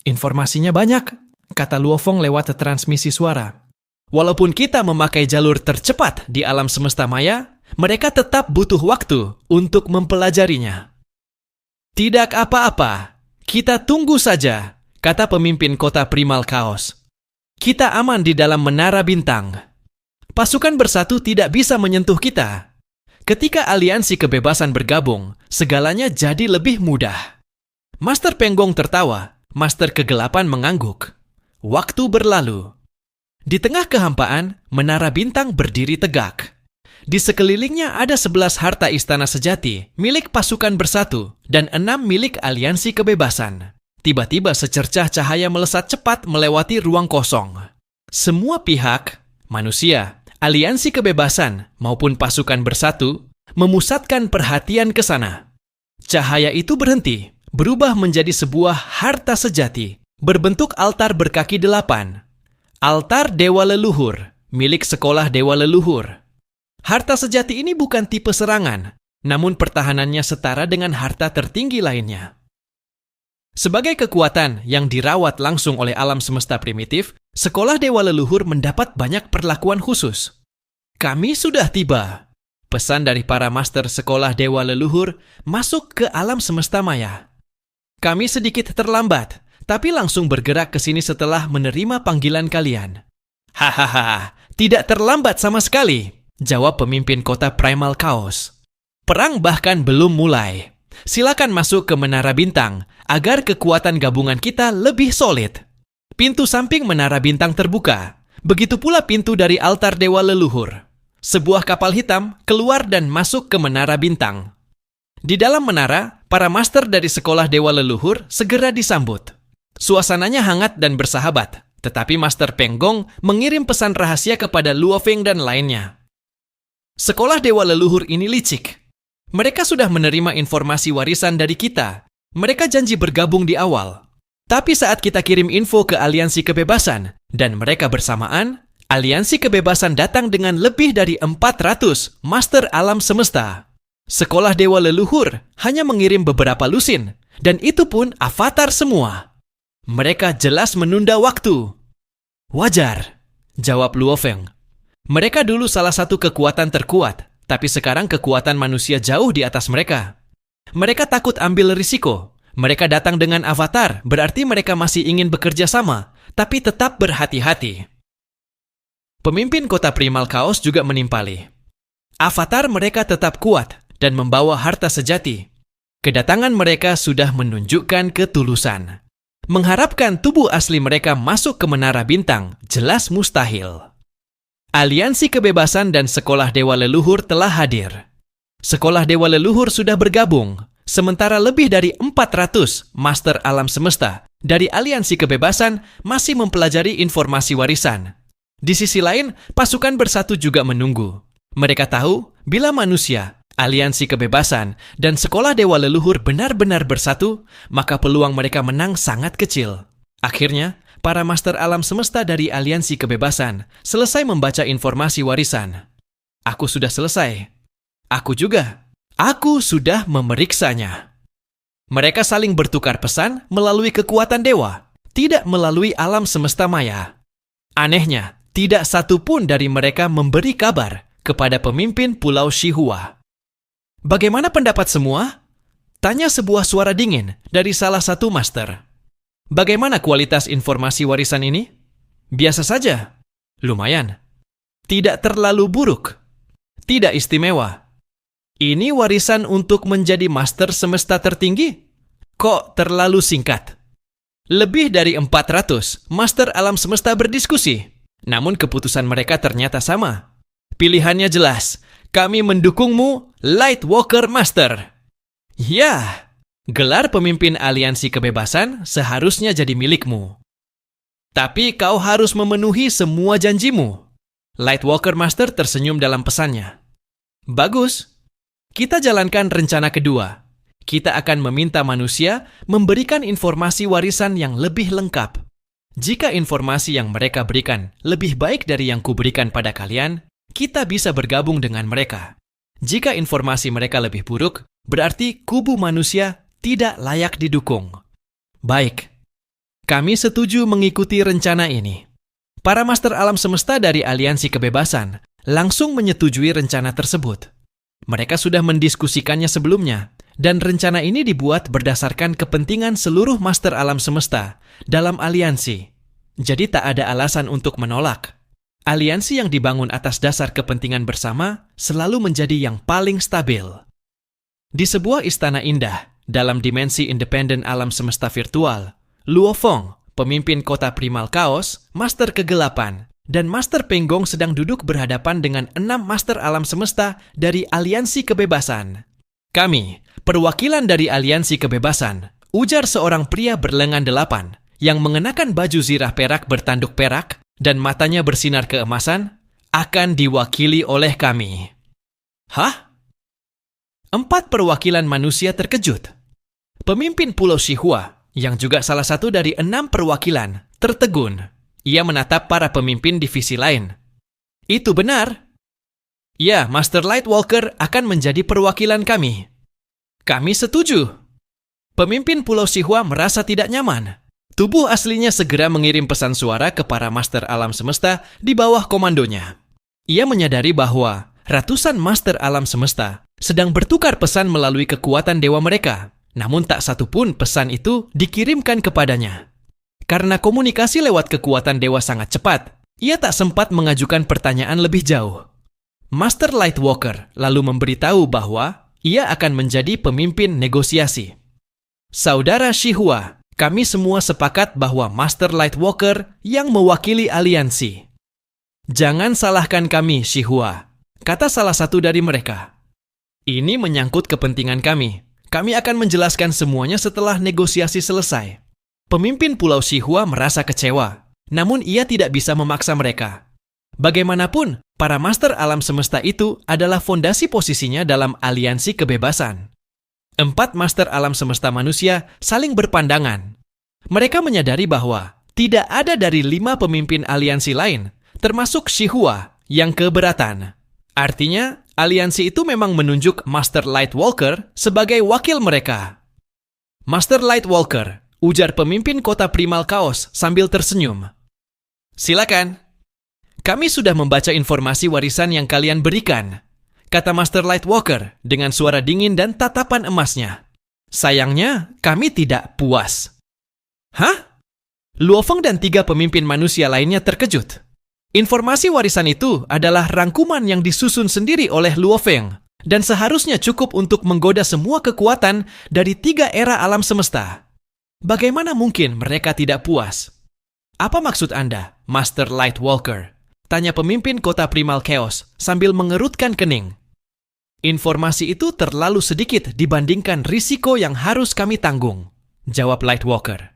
Informasinya banyak, kata Luo Feng lewat transmisi suara. Walaupun kita memakai jalur tercepat di alam semesta maya, mereka tetap butuh waktu untuk mempelajarinya. Tidak apa-apa, kita tunggu saja, kata pemimpin kota Primal Chaos. Kita aman di dalam menara bintang. Pasukan bersatu tidak bisa menyentuh kita. Ketika aliansi kebebasan bergabung, segalanya jadi lebih mudah. Master Penggong tertawa, Master Kegelapan mengangguk. Waktu berlalu. Di tengah kehampaan, menara bintang berdiri tegak. Di sekelilingnya ada 11 harta istana sejati milik pasukan bersatu dan 6 milik aliansi kebebasan. Tiba-tiba secercah cahaya melesat cepat melewati ruang kosong. Semua pihak, manusia, aliansi kebebasan maupun pasukan bersatu, memusatkan perhatian ke sana. Cahaya itu berhenti, berubah menjadi sebuah harta sejati, berbentuk altar berkaki 8. Altar Dewa Leluhur, milik sekolah Dewa Leluhur. Harta sejati ini bukan tipe serangan, namun pertahanannya setara dengan harta tertinggi lainnya. Sebagai kekuatan yang dirawat langsung oleh alam semesta primitif, sekolah Dewa Leluhur mendapat banyak perlakuan khusus. Kami sudah tiba. Pesan dari para master sekolah Dewa Leluhur masuk ke alam semesta maya. Kami sedikit terlambat, tapi langsung bergerak ke sini setelah menerima panggilan kalian. Hahaha, tidak terlambat sama sekali, jawab pemimpin kota Primal Chaos. Perang bahkan belum mulai. Silakan masuk ke Menara Bintang agar kekuatan gabungan kita lebih solid. Pintu samping Menara Bintang terbuka. Begitu pula pintu dari altar Dewa Leluhur. Sebuah kapal hitam keluar dan masuk ke Menara Bintang. Di dalam menara, para master dari sekolah Dewa Leluhur segera disambut. Suasananya hangat dan bersahabat, tetapi Master Peng Gong mengirim pesan rahasia kepada Luo Feng dan lainnya. Sekolah Dewa Leluhur ini licik. Mereka sudah menerima informasi warisan dari kita. Mereka janji bergabung di awal. Tapi saat kita kirim info ke Aliansi Kebebasan dan mereka bersamaan, Aliansi Kebebasan datang dengan lebih dari 400 Master Alam Semesta. Sekolah Dewa Leluhur hanya mengirim beberapa lusin, dan itu pun avatar semua. Mereka jelas menunda waktu. Wajar, jawab Luo Feng. Mereka dulu salah satu kekuatan terkuat, tapi sekarang kekuatan manusia jauh di atas mereka. Mereka takut ambil risiko. Mereka datang dengan avatar, berarti mereka masih ingin bekerja sama, tapi tetap berhati-hati. Pemimpin kota Primal Chaos juga menimpali. Avatar mereka tetap kuat dan membawa harta sejati. Kedatangan mereka sudah menunjukkan ketulusan. Mengharapkan tubuh asli mereka masuk ke Menara Bintang jelas mustahil. Aliansi Kebebasan dan Sekolah Dewa Leluhur telah hadir. Sekolah Dewa Leluhur sudah bergabung, sementara lebih dari 400 Master Alam Semesta dari Aliansi Kebebasan masih mempelajari informasi warisan. Di sisi lain, pasukan bersatu juga menunggu. Mereka tahu bila manusia, Aliansi Kebebasan, dan Sekolah Dewa Leluhur benar-benar bersatu, maka peluang mereka menang sangat kecil. Akhirnya, para Master Alam Semesta dari Aliansi Kebebasan selesai membaca informasi warisan. Aku sudah selesai. Aku juga. Aku sudah memeriksanya. Mereka saling bertukar pesan melalui kekuatan dewa, tidak melalui alam semesta maya. Anehnya, tidak satu pun dari mereka memberi kabar kepada pemimpin Pulau Shihua. Bagaimana pendapat semua? Tanya sebuah suara dingin dari salah satu master. Bagaimana kualitas informasi warisan ini? Biasa saja. Lumayan. Tidak terlalu buruk. Tidak istimewa. Ini warisan untuk menjadi master semesta tertinggi? Kok terlalu singkat? Lebih dari 400 master alam semesta berdiskusi. Namun keputusan mereka ternyata sama. Pilihannya jelas. Kami mendukungmu, Lightwalker Master. Ya, gelar pemimpin Aliansi Kebebasan seharusnya jadi milikmu. Tapi kau harus memenuhi semua janjimu. Lightwalker Master tersenyum dalam pesannya. Bagus. Kita jalankan rencana kedua. Kita akan meminta manusia memberikan informasi warisan yang lebih lengkap. Jika informasi yang mereka berikan lebih baik dari yang kuberikan pada kalian, kita bisa bergabung dengan mereka. Jika informasi mereka lebih buruk, berarti kubu manusia tidak layak didukung. Baik, kami setuju mengikuti rencana ini. Para Master Alam Semesta dari Aliansi Kebebasan langsung menyetujui rencana tersebut. Mereka sudah mendiskusikannya sebelumnya, dan rencana ini dibuat berdasarkan kepentingan seluruh Master Alam Semesta dalam aliansi. Jadi tak ada alasan untuk menolak. Aliansi yang dibangun atas dasar kepentingan bersama selalu menjadi yang paling stabil. Di sebuah istana indah dalam dimensi independen alam semesta virtual, Luo Feng, pemimpin kota Primal Chaos, Master Kegelapan, dan Master Peng Gong sedang duduk berhadapan dengan 6 Master Alam Semesta dari Aliansi Kebebasan. Kami, perwakilan dari Aliansi Kebebasan, ujar seorang pria berlengan 8 yang mengenakan baju zirah perak bertanduk perak dan matanya bersinar keemasan, akan diwakili oleh kami. Hah? 4 perwakilan manusia terkejut. Pemimpin Pulau Shihua, yang juga salah satu dari 6 perwakilan, tertegun. Ia menatap para pemimpin divisi lain. Itu benar. Ya, Master Lightwalker akan menjadi perwakilan kami. Kami setuju. Pemimpin Pulau Shihua merasa tidak nyaman. Tubuh aslinya segera mengirim pesan suara ke para Master Alam Semesta di bawah komandonya. Ia menyadari bahwa ratusan Master Alam Semesta sedang bertukar pesan melalui kekuatan dewa mereka, namun tak satu pun pesan itu dikirimkan kepadanya. Karena komunikasi lewat kekuatan dewa sangat cepat, ia tak sempat mengajukan pertanyaan lebih jauh. Master Lightwalker lalu memberitahu bahwa ia akan menjadi pemimpin negosiasi. Saudara Shihua, kami semua sepakat bahwa Master Lightwalker yang mewakili aliansi. Jangan salahkan kami, Shihua, kata salah satu dari mereka. Ini menyangkut kepentingan kami. Kami akan menjelaskan semuanya setelah negosiasi selesai. Pemimpin Pulau Shihua merasa kecewa, namun ia tidak bisa memaksa mereka. Bagaimanapun, para master alam semesta itu adalah fondasi posisinya dalam aliansi kebebasan. 4 master alam semesta manusia saling berpandangan. Mereka menyadari bahwa tidak ada dari 5 pemimpin aliansi lain, termasuk Shihua, yang keberatan. Artinya, aliansi itu memang menunjuk Master Lightwalker sebagai wakil mereka. Master Lightwalker, ujar pemimpin kota Primal Chaos sambil tersenyum. Silakan. Kami sudah membaca informasi warisan yang kalian berikan, kata Master Lightwalker dengan suara dingin dan tatapan emasnya. Sayangnya, kami tidak puas. Hah? Luofeng dan 3 pemimpin manusia lainnya terkejut. Informasi warisan itu adalah rangkuman yang disusun sendiri oleh Luofeng dan seharusnya cukup untuk menggoda semua kekuatan dari 3 era alam semesta. Bagaimana mungkin mereka tidak puas? Apa maksud Anda, Master Lightwalker? Tanya pemimpin kota Primal Chaos sambil mengerutkan kening. Informasi itu terlalu sedikit dibandingkan risiko yang harus kami tanggung, jawab Lightwalker.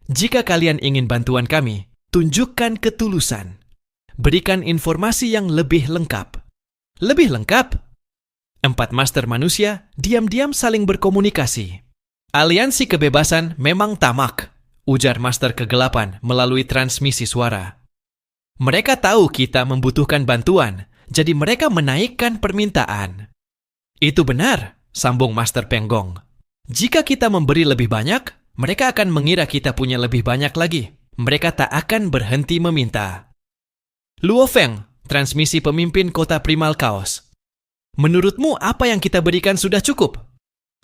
Jika kalian ingin bantuan kami, tunjukkan ketulusan. Berikan informasi yang lebih lengkap. Lebih lengkap? 4 master manusia diam-diam saling berkomunikasi. Aliansi kebebasan memang tamak, ujar Master Kegelapan melalui transmisi suara. Mereka tahu kita membutuhkan bantuan, jadi mereka menaikkan permintaan. Itu benar, sambung Master Penggong. Jika kita memberi lebih banyak, mereka akan mengira kita punya lebih banyak lagi. Mereka tak akan berhenti meminta. Luofeng, transmisi pemimpin kota Primal Chaos. Menurutmu apa yang kita berikan sudah cukup?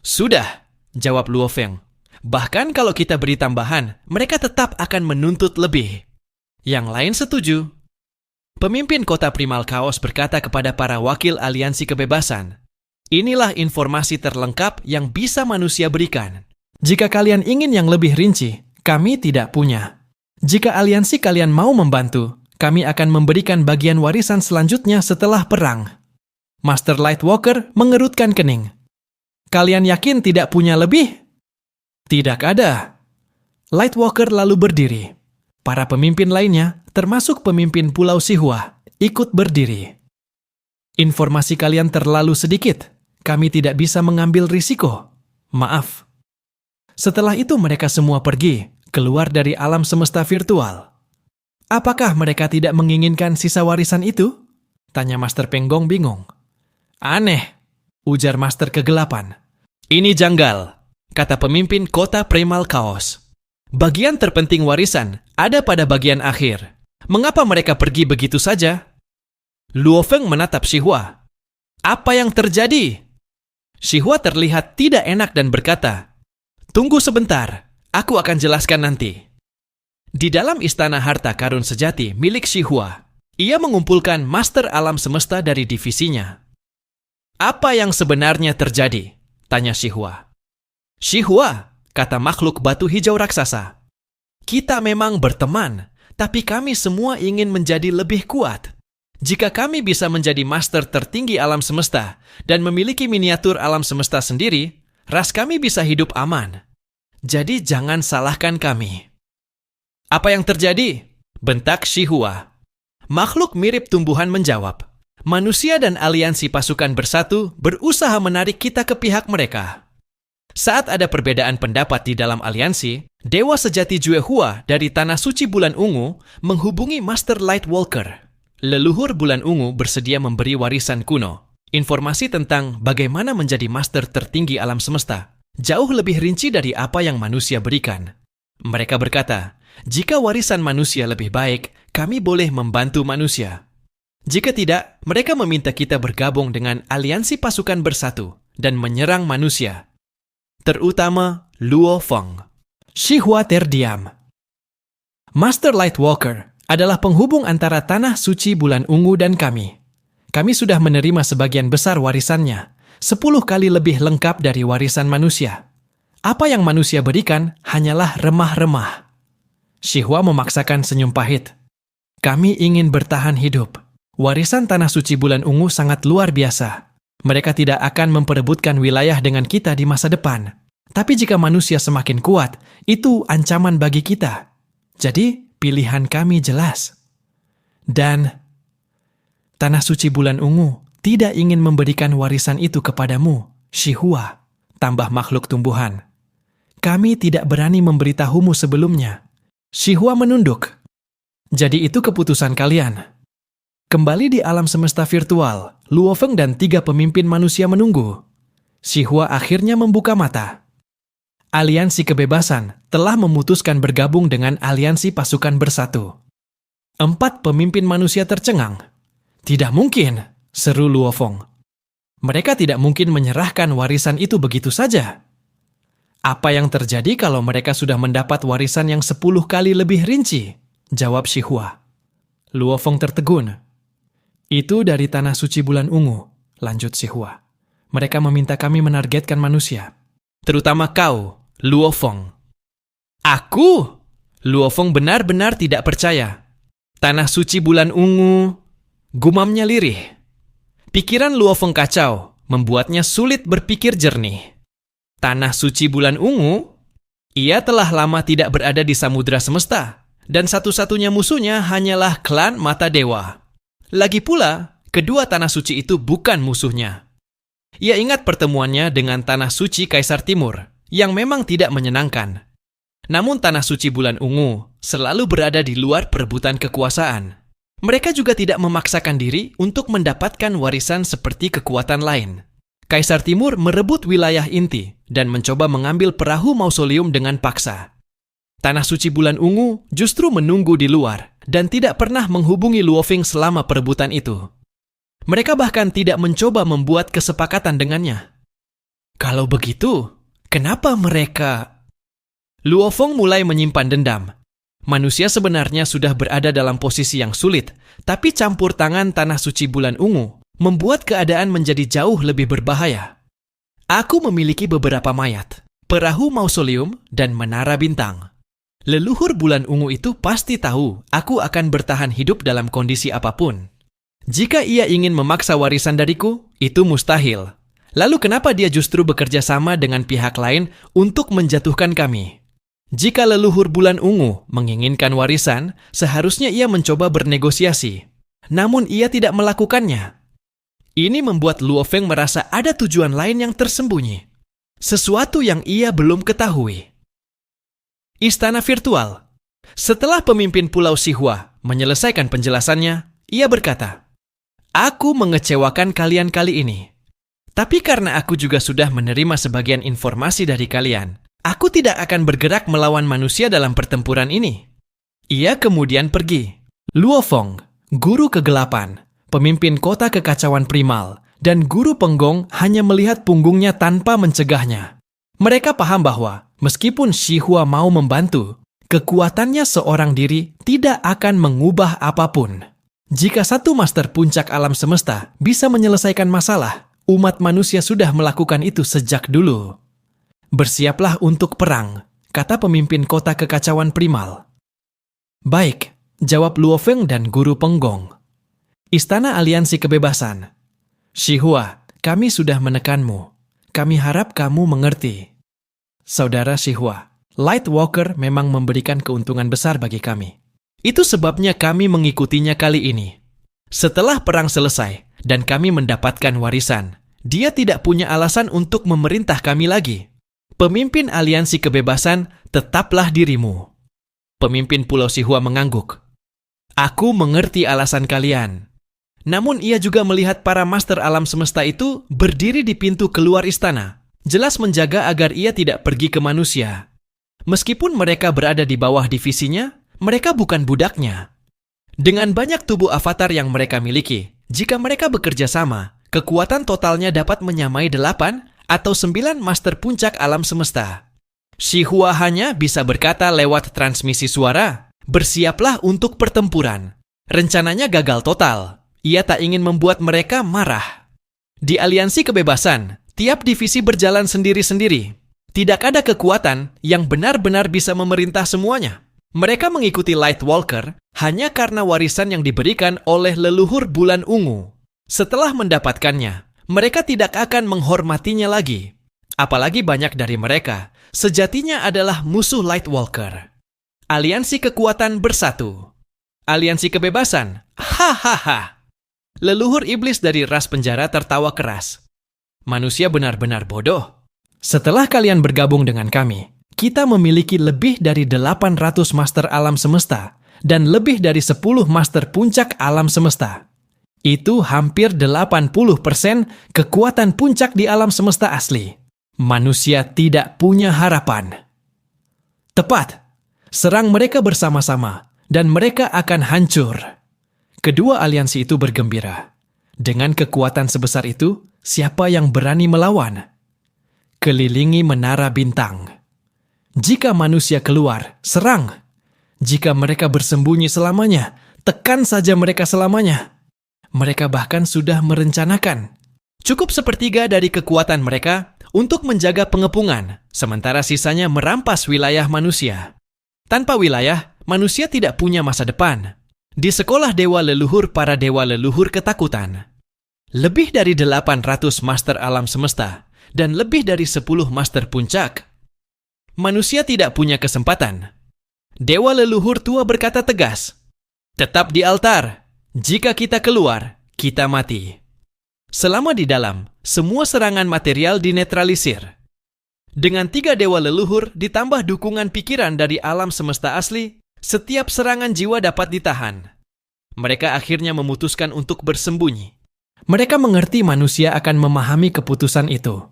Sudah, jawab Luofeng. Bahkan kalau kita beri tambahan, mereka tetap akan menuntut lebih. Yang lain setuju. Pemimpin kota Primal Chaos berkata kepada para wakil aliansi kebebasan, inilah informasi terlengkap yang bisa manusia berikan. Jika kalian ingin yang lebih rinci, kami tidak punya. Jika aliansi kalian mau membantu, kami akan memberikan bagian warisan selanjutnya setelah perang. Master Lightwalker mengerutkan kening. Kalian yakin tidak punya lebih? Tidak ada. Lightwalker lalu berdiri. Para pemimpin lainnya, termasuk pemimpin Pulau Shihua, ikut berdiri. Informasi kalian terlalu sedikit. Kami tidak bisa mengambil risiko. Maaf. Setelah itu mereka semua pergi, keluar dari alam semesta virtual. Apakah mereka tidak menginginkan sisa warisan itu? Tanya Master Penggong bingung. Aneh, ujar Master Kegelapan. Ini janggal, kata pemimpin kota Primal Chaos. Bagian terpenting warisan ada pada bagian akhir. Mengapa mereka pergi begitu saja? Luofeng menatap Shihua. Apa yang terjadi? Shihua terlihat tidak enak dan berkata, tunggu sebentar, aku akan jelaskan nanti. Di dalam istana harta karun sejati milik Shihua, ia mengumpulkan master alam semesta dari divisinya. Apa yang sebenarnya terjadi? Tanya Shihua. Shihua, kata makhluk batu hijau raksasa. Kita memang berteman, tapi kami semua ingin menjadi lebih kuat. Jika kami bisa menjadi master tertinggi alam semesta dan memiliki miniatur alam semesta sendiri, ras kami bisa hidup aman. Jadi jangan salahkan kami. Apa yang terjadi? Bentak Shihua. Makhluk mirip tumbuhan menjawab. Manusia dan aliansi pasukan bersatu berusaha menarik kita ke pihak mereka. Saat ada perbedaan pendapat di dalam aliansi, Dewa Sejati Juehua dari Tanah Suci Bulan Ungu menghubungi Master Lightwalker. Leluhur Bulan Ungu bersedia memberi warisan kuno. Informasi tentang bagaimana menjadi master tertinggi alam semesta jauh lebih rinci dari apa yang manusia berikan. Mereka berkata, jika warisan manusia lebih baik, kami boleh membantu manusia. Jika tidak, mereka meminta kita bergabung dengan aliansi pasukan bersatu dan menyerang manusia. Terutama Luofeng. Shihua terdiam. Master Lightwalker adalah penghubung antara Tanah Suci Bulan Ungu dan kami. Kami sudah menerima sebagian besar warisannya, 10 kali lebih lengkap dari warisan manusia. Apa yang manusia berikan hanyalah remah-remah. Shihua memaksakan senyum pahit. Kami ingin bertahan hidup. Warisan Tanah Suci Bulan Ungu sangat luar biasa. Mereka tidak akan memperebutkan wilayah dengan kita di masa depan. Tapi jika manusia semakin kuat, itu ancaman bagi kita. Jadi, pilihan kami jelas. Dan Tanah Suci Bulan Ungu tidak ingin memberikan warisan itu kepadamu, Shihua, tambah makhluk tumbuhan. Kami tidak berani memberitahumu sebelumnya. Shihua menunduk. Jadi itu keputusan kalian. Kembali di alam semesta virtual, Luo Feng dan 3 pemimpin manusia menunggu. Shihua akhirnya membuka mata. Aliansi Kebebasan telah memutuskan bergabung dengan Aliansi Pasukan Bersatu. 4 pemimpin manusia tercengang. Tidak mungkin, seru Luo Feng. Mereka tidak mungkin menyerahkan warisan itu begitu saja. Apa yang terjadi kalau mereka sudah mendapat warisan yang 10 kali lebih rinci? Jawab Shihua. Luo Feng tertegun. Itu dari Tanah Suci Bulan Ungu, lanjut Shihua. Mereka meminta kami menargetkan manusia. Terutama kau, Luo Feng. Aku? Luo Feng benar-benar tidak percaya. Tanah Suci Bulan Ungu, gumamnya lirih. Pikiran Luo Feng kacau, membuatnya sulit berpikir jernih. Tanah Suci Bulan Ungu? Ia telah lama tidak berada di Samudra Semesta, dan satu-satunya musuhnya hanyalah klan Mata Dewa. Lagi pula, kedua Tanah Suci itu bukan musuhnya. Ia ingat pertemuannya dengan Tanah Suci Kaisar Timur, yang memang tidak menyenangkan. Namun Tanah Suci Bulan Ungu selalu berada di luar perebutan kekuasaan. Mereka juga tidak memaksakan diri untuk mendapatkan warisan seperti kekuatan lain. Kaisar Timur merebut wilayah inti dan mencoba mengambil perahu mausoleum dengan paksa. Tanah Suci Bulan Ungu justru menunggu di luar dan tidak pernah menghubungi Luo Feng selama perebutan itu. Mereka bahkan tidak mencoba membuat kesepakatan dengannya. Kalau begitu, kenapa mereka... Luo Feng mulai menyimpan dendam. Manusia sebenarnya sudah berada dalam posisi yang sulit, tapi campur tangan Tanah Suci Bulan Ungu membuat keadaan menjadi jauh lebih berbahaya. Aku memiliki beberapa mayat, perahu mausoleum, dan menara bintang. Leluhur Bulan Ungu itu pasti tahu aku akan bertahan hidup dalam kondisi apapun. Jika ia ingin memaksa warisan dariku, itu mustahil. Lalu kenapa dia justru bekerja sama dengan pihak lain untuk menjatuhkan kami? Jika leluhur Bulan Ungu menginginkan warisan, seharusnya ia mencoba bernegosiasi. Namun ia tidak melakukannya. Ini membuat Luo Feng merasa ada tujuan lain yang tersembunyi. Sesuatu yang ia belum ketahui. Istana Virtual. Setelah pemimpin Pulau Shihua menyelesaikan penjelasannya, ia berkata, "Aku mengecewakan kalian kali ini. Tapi karena aku juga sudah menerima sebagian informasi dari kalian, aku tidak akan bergerak melawan manusia dalam pertempuran ini." Ia kemudian pergi. Luo Feng, guru kegelapan, pemimpin kota kekacauan primal, dan guru penggong hanya melihat punggungnya tanpa mencegahnya. Mereka paham bahwa meskipun Shihua mau membantu, kekuatannya seorang diri tidak akan mengubah apapun. Jika satu master puncak alam semesta bisa menyelesaikan masalah, umat manusia sudah melakukan itu sejak dulu. Bersiaplah untuk perang, kata pemimpin kota kekacauan primal. Baik, jawab Luo Feng dan guru penggong. Istana Aliansi Kebebasan. Shihua, kami sudah menekanmu. Kami harap kamu mengerti. Saudara Shihua, Lightwalker memang memberikan keuntungan besar bagi kami. Itu sebabnya kami mengikutinya kali ini. Setelah perang selesai dan kami mendapatkan warisan, dia tidak punya alasan untuk memerintah kami lagi. Pemimpin Aliansi Kebebasan, tetaplah dirimu. Pemimpin Pulau Shihua mengangguk. Aku mengerti alasan kalian. Namun ia juga melihat para master alam semesta itu berdiri di pintu keluar istana, jelas menjaga agar ia tidak pergi ke manusia. Meskipun mereka berada di bawah divisinya, mereka bukan budaknya. Dengan banyak tubuh avatar yang mereka miliki, jika mereka bekerja sama, kekuatan totalnya dapat menyamai 8 atau 9 master puncak alam semesta. Shihua hanya bisa berkata lewat transmisi suara, "Bersiaplah untuk pertempuran." Rencananya gagal total. Ia tak ingin membuat mereka marah. Di aliansi kebebasan, tiap divisi berjalan sendiri-sendiri. Tidak ada kekuatan yang benar-benar bisa memerintah semuanya. Mereka mengikuti Lightwalker hanya karena warisan yang diberikan oleh leluhur bulan ungu. Setelah mendapatkannya, mereka tidak akan menghormatinya lagi. Apalagi banyak dari mereka sejatinya adalah musuh Lightwalker. Aliansi kekuatan bersatu. Aliansi kebebasan. Hahaha. Leluhur iblis dari ras penjara tertawa keras. Manusia benar-benar bodoh. Setelah kalian bergabung dengan kami, kita memiliki lebih dari 800 master alam semesta dan lebih dari 10 master puncak alam semesta. Itu hampir 80% kekuatan puncak di alam semesta asli. Manusia tidak punya harapan. Tepat. Serang mereka bersama-sama dan mereka akan hancur. Kedua aliansi itu bergembira. Dengan kekuatan sebesar itu, siapa yang berani melawan? Kelilingi menara bintang. Jika manusia keluar, serang. Jika mereka bersembunyi selamanya, tekan saja mereka selamanya. Mereka bahkan sudah merencanakan. Cukup sepertiga dari kekuatan mereka untuk menjaga pengepungan, sementara sisanya merampas wilayah manusia. Tanpa wilayah, manusia tidak punya masa depan. Di sekolah dewa leluhur para dewa leluhur ketakutan. Lebih dari 800 master alam semesta dan lebih dari 10 master puncak. Manusia tidak punya kesempatan. Dewa leluhur tua berkata tegas, "Tetap di altar. Jika kita keluar, kita mati." Selama di dalam, semua serangan material dinetralisir. Dengan 3 dewa leluhur ditambah dukungan pikiran dari alam semesta asli, setiap serangan jiwa dapat ditahan. Mereka akhirnya memutuskan untuk bersembunyi. Mereka mengerti manusia akan memahami keputusan itu.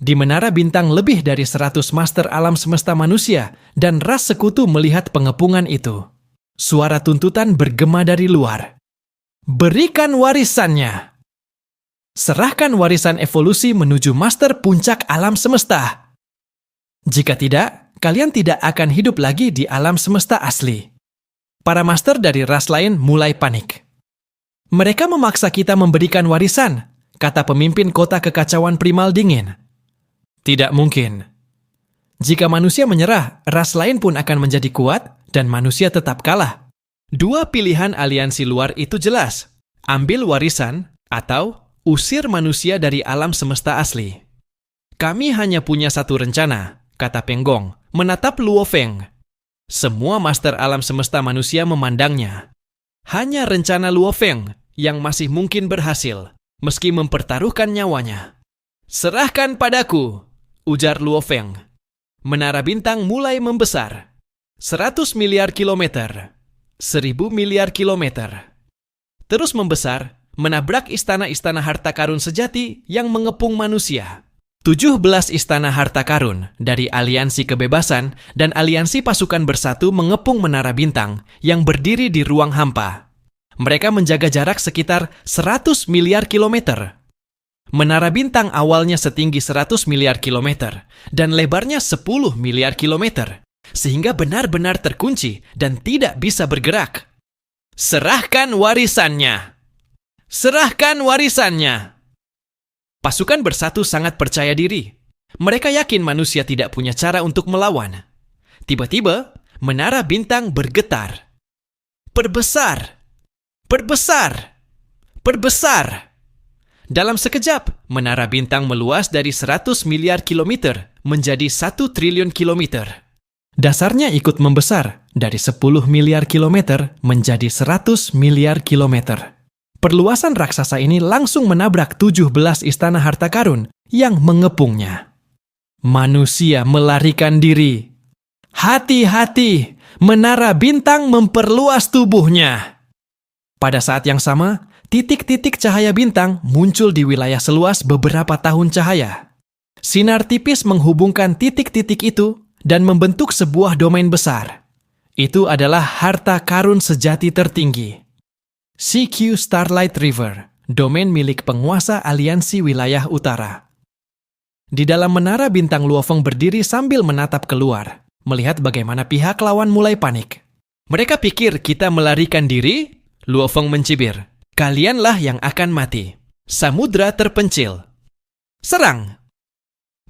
Di menara bintang lebih dari 100 master alam semesta manusia dan ras sekutu melihat pengepungan itu. Suara tuntutan bergema dari luar. Berikan warisannya. Serahkan warisan evolusi menuju master puncak alam semesta. Jika tidak, kalian tidak akan hidup lagi di alam semesta asli. Para master dari ras lain mulai panik. Mereka memaksa kita memberikan warisan, kata pemimpin kota kekacauan primal dingin. Tidak mungkin. Jika manusia menyerah, ras lain pun akan menjadi kuat dan manusia tetap kalah. 2 pilihan aliansi luar itu jelas. Ambil warisan atau usir manusia dari alam semesta asli. Kami hanya punya satu rencana, kata Penggong, menatap Luo Feng. Semua master alam semesta manusia memandangnya. Hanya rencana Luo Feng yang masih mungkin berhasil, meski mempertaruhkan nyawanya. Serahkan padaku, ujar Luo Feng. Menara bintang mulai membesar. 100 miliar kilometer. 1000 miliar kilometer. Terus membesar, menabrak istana-istana harta karun sejati yang mengepung manusia. 17 istana harta karun dari Aliansi Kebebasan dan Aliansi Pasukan Bersatu mengepung menara bintang yang berdiri di ruang hampa. Mereka menjaga jarak sekitar 100 miliar kilometer. Menara bintang awalnya setinggi 100 miliar kilometer dan lebarnya 10 miliar kilometer, sehingga benar-benar terkunci dan tidak bisa bergerak. Serahkan warisannya! Serahkan warisannya! Pasukan Bersatu sangat percaya diri. Mereka yakin manusia tidak punya cara untuk melawan. Tiba-tiba, menara bintang bergetar. Perbesar! Perbesar! Perbesar! Dalam sekejap, menara bintang meluas dari 100 miliar kilometer menjadi 1 triliun kilometer. Dasarnya ikut membesar dari 10 miliar kilometer menjadi 100 miliar kilometer. Perluasan raksasa ini langsung menabrak 17 istana harta karun yang mengepungnya. Manusia melarikan diri. Hati-hati, menara bintang memperluas tubuhnya. Pada saat yang sama, titik-titik cahaya bintang muncul di wilayah seluas beberapa tahun cahaya. Sinar tipis menghubungkan titik-titik itu dan membentuk sebuah domain besar. Itu adalah harta karun sejati tertinggi. CQ Starlight River, domain milik penguasa Aliansi Wilayah Utara. Di dalam menara bintang Luo Feng berdiri sambil menatap keluar, melihat bagaimana pihak lawan mulai panik. Mereka pikir kita melarikan diri? Luo Feng mencibir. Kalianlah yang akan mati. Samudra Terpencil. Serang!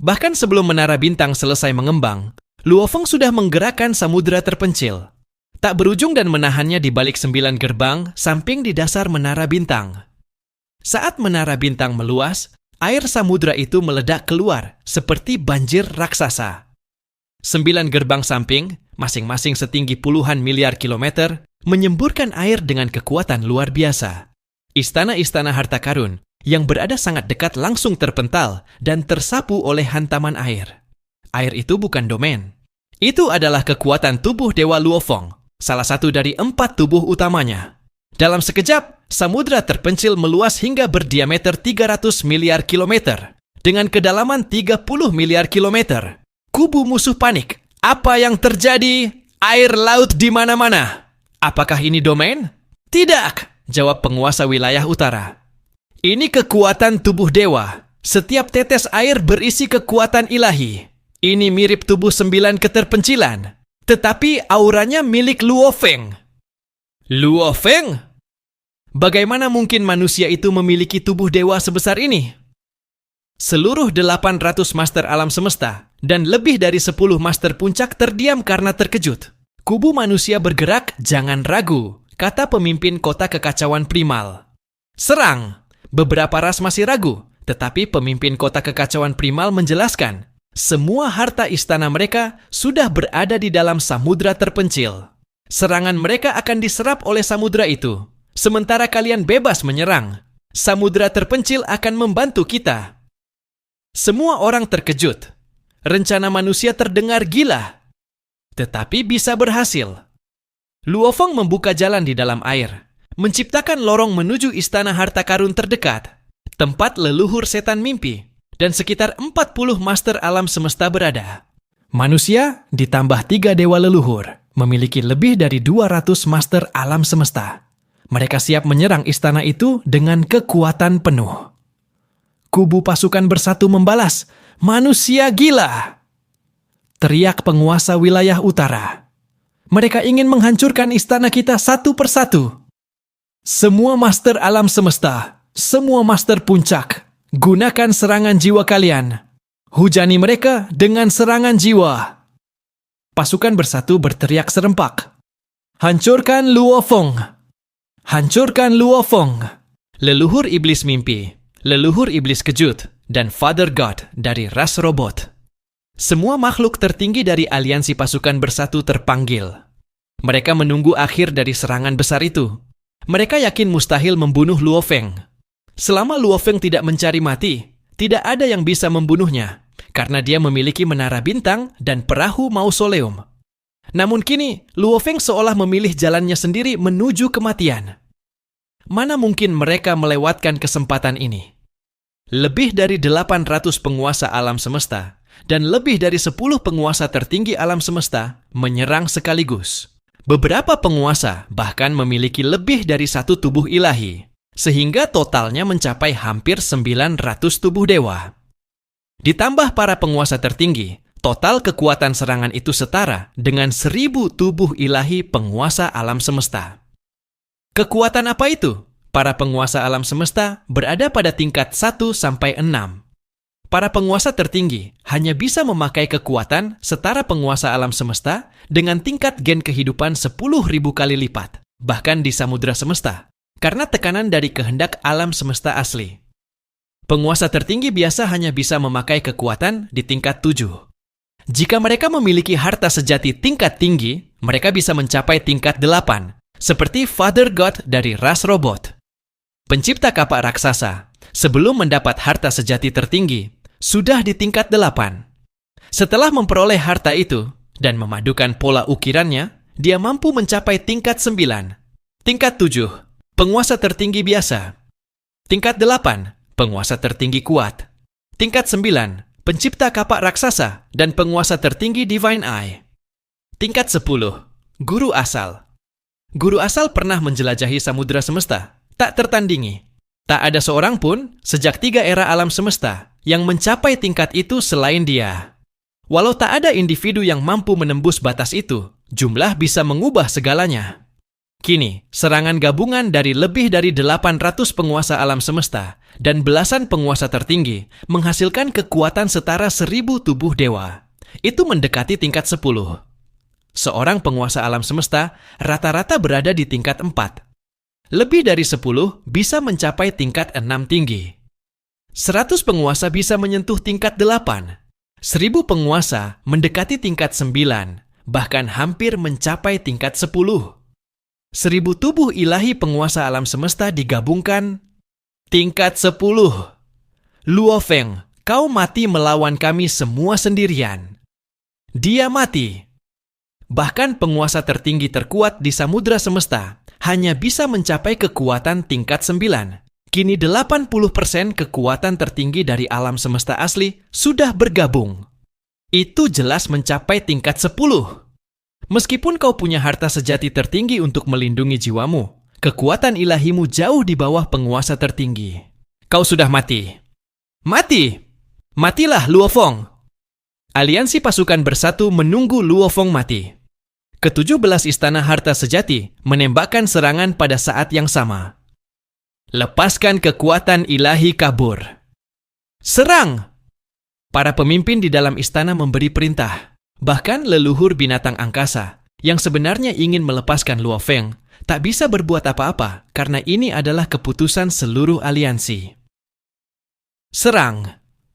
Bahkan sebelum Menara Bintang selesai mengembang, Luo Feng sudah menggerakkan Samudra Terpencil. Tak berujung dan menahannya di balik 9 gerbang samping di dasar Menara Bintang. Saat Menara Bintang meluas, air samudra itu meledak keluar seperti banjir raksasa. 9 gerbang samping, masing-masing setinggi puluhan miliar kilometer, menyemburkan air dengan kekuatan luar biasa. Istana-istana harta karun yang berada sangat dekat langsung terpental dan tersapu oleh hantaman air. Air itu bukan domain. Itu adalah kekuatan tubuh Dewa Luo Feng, salah satu dari 4 tubuh utamanya. Dalam sekejap, samudra terpencil meluas hingga berdiameter 300 miliar kilometer dengan kedalaman 30 miliar kilometer. Kubu musuh panik. Apa yang terjadi? Air laut di mana-mana. Apakah ini domain? Tidak, jawab penguasa wilayah utara. Ini kekuatan tubuh dewa. Setiap tetes air berisi kekuatan ilahi. Ini mirip tubuh 9 keterpencilan. Tetapi auranya milik Luo Feng. Luo Feng? Bagaimana mungkin manusia itu memiliki tubuh dewa sebesar ini? Seluruh 800 master alam semesta dan lebih dari 10 master puncak terdiam karena terkejut. Kubu manusia bergerak, jangan ragu, kata pemimpin kota kekacauan primal. Serang! Beberapa ras masih ragu, tetapi pemimpin kota kekacauan primal menjelaskan, semua harta istana mereka sudah berada di dalam samudra terpencil. Serangan mereka akan diserap oleh samudra itu. Sementara kalian bebas menyerang, samudra terpencil akan membantu kita. Semua orang terkejut. Rencana manusia terdengar gila. Tetapi bisa berhasil. Luo Feng membuka jalan di dalam air, menciptakan lorong menuju istana harta karun terdekat, tempat leluhur setan mimpi, dan sekitar 40 master alam semesta berada. Manusia ditambah 3 dewa leluhur memiliki lebih dari 200 master alam semesta. Mereka siap menyerang istana itu dengan kekuatan penuh. Kubu pasukan bersatu membalas, manusia gila! Teriak penguasa wilayah utara. Mereka ingin menghancurkan istana kita satu persatu. Semua master alam semesta, semua master puncak, gunakan serangan jiwa kalian. Hujani mereka dengan serangan jiwa. Pasukan bersatu berteriak serempak. Hancurkan Luo Feng! Hancurkan Luo Feng! Leluhur iblis mimpi, leluhur iblis kejut, dan Father God dari ras robot. Semua makhluk tertinggi dari aliansi pasukan bersatu terpanggil. Mereka menunggu akhir dari serangan besar itu. Mereka yakin mustahil membunuh Luo Feng. Selama Luo Feng tidak mencari mati, tidak ada yang bisa membunuhnya, karena dia memiliki menara bintang dan perahu mausoleum. Namun kini, Luo Feng seolah memilih jalannya sendiri menuju kematian. Mana mungkin mereka melewatkan kesempatan ini? Lebih dari 800 penguasa alam semesta dan lebih dari 10 penguasa tertinggi alam semesta menyerang sekaligus. Beberapa penguasa bahkan memiliki lebih dari 1 tubuh ilahi, sehingga totalnya mencapai hampir 900 tubuh dewa. Ditambah para penguasa tertinggi, total kekuatan serangan itu setara dengan 1000 tubuh ilahi penguasa alam semesta. Kekuatan apa itu? Para penguasa alam semesta berada pada tingkat 1 sampai 6. Para penguasa tertinggi hanya bisa memakai kekuatan setara penguasa alam semesta dengan tingkat gen kehidupan 10.000 kali lipat, bahkan di samudra semesta, karena tekanan dari kehendak alam semesta asli. Penguasa tertinggi biasa hanya bisa memakai kekuatan di tingkat 7. Jika mereka memiliki harta sejati tingkat tinggi, mereka bisa mencapai tingkat 8, seperti Father God dari ras robot. Pencipta kapak raksasa, sebelum mendapat harta sejati tertinggi, sudah di tingkat 8. Setelah memperoleh harta itu dan memadukan pola ukirannya, dia mampu mencapai tingkat 9. Tingkat 7, penguasa tertinggi biasa. Tingkat 8, penguasa tertinggi kuat. Tingkat 9, pencipta kapak raksasa dan penguasa tertinggi Divine Eye. Tingkat 10, guru asal. Guru asal pernah menjelajahi samudra semesta, tak tertandingi. Tak ada seorang pun sejak 3 era alam semesta yang mencapai tingkat itu selain dia. Walau tak ada individu yang mampu menembus batas itu, jumlah bisa mengubah segalanya. Kini, serangan gabungan dari lebih dari 800 penguasa alam semesta dan belasan penguasa tertinggi menghasilkan kekuatan setara 1000 tubuh dewa. Itu mendekati tingkat 10. Seorang penguasa alam semesta rata-rata berada di tingkat 4. Lebih dari 10 bisa mencapai tingkat 6 tinggi. 100 penguasa bisa menyentuh tingkat 8. 1000 penguasa mendekati tingkat 9, bahkan hampir mencapai tingkat 10. 1000 tubuh ilahi penguasa alam semesta digabungkan tingkat 10. Luo Feng, kau mati melawan kami semua sendirian. Dia mati. Bahkan penguasa tertinggi terkuat di samudra semesta hanya bisa mencapai kekuatan tingkat 9. Kini 80% kekuatan tertinggi dari alam semesta asli sudah bergabung. Itu jelas mencapai tingkat 10. Meskipun kau punya harta sejati tertinggi untuk melindungi jiwamu, kekuatan ilahimu jauh di bawah penguasa tertinggi. Kau sudah mati. Mati! Matilah, Luo Feng! Aliansi pasukan bersatu menunggu Luo Feng mati. Ke-17 istana harta sejati menembakkan serangan pada saat yang sama. Lepaskan kekuatan ilahi kabur. Serang! Para pemimpin di dalam istana memberi perintah. Bahkan leluhur binatang angkasa yang sebenarnya ingin melepaskan Luo Feng tak bisa berbuat apa-apa karena ini adalah keputusan seluruh aliansi. Serang!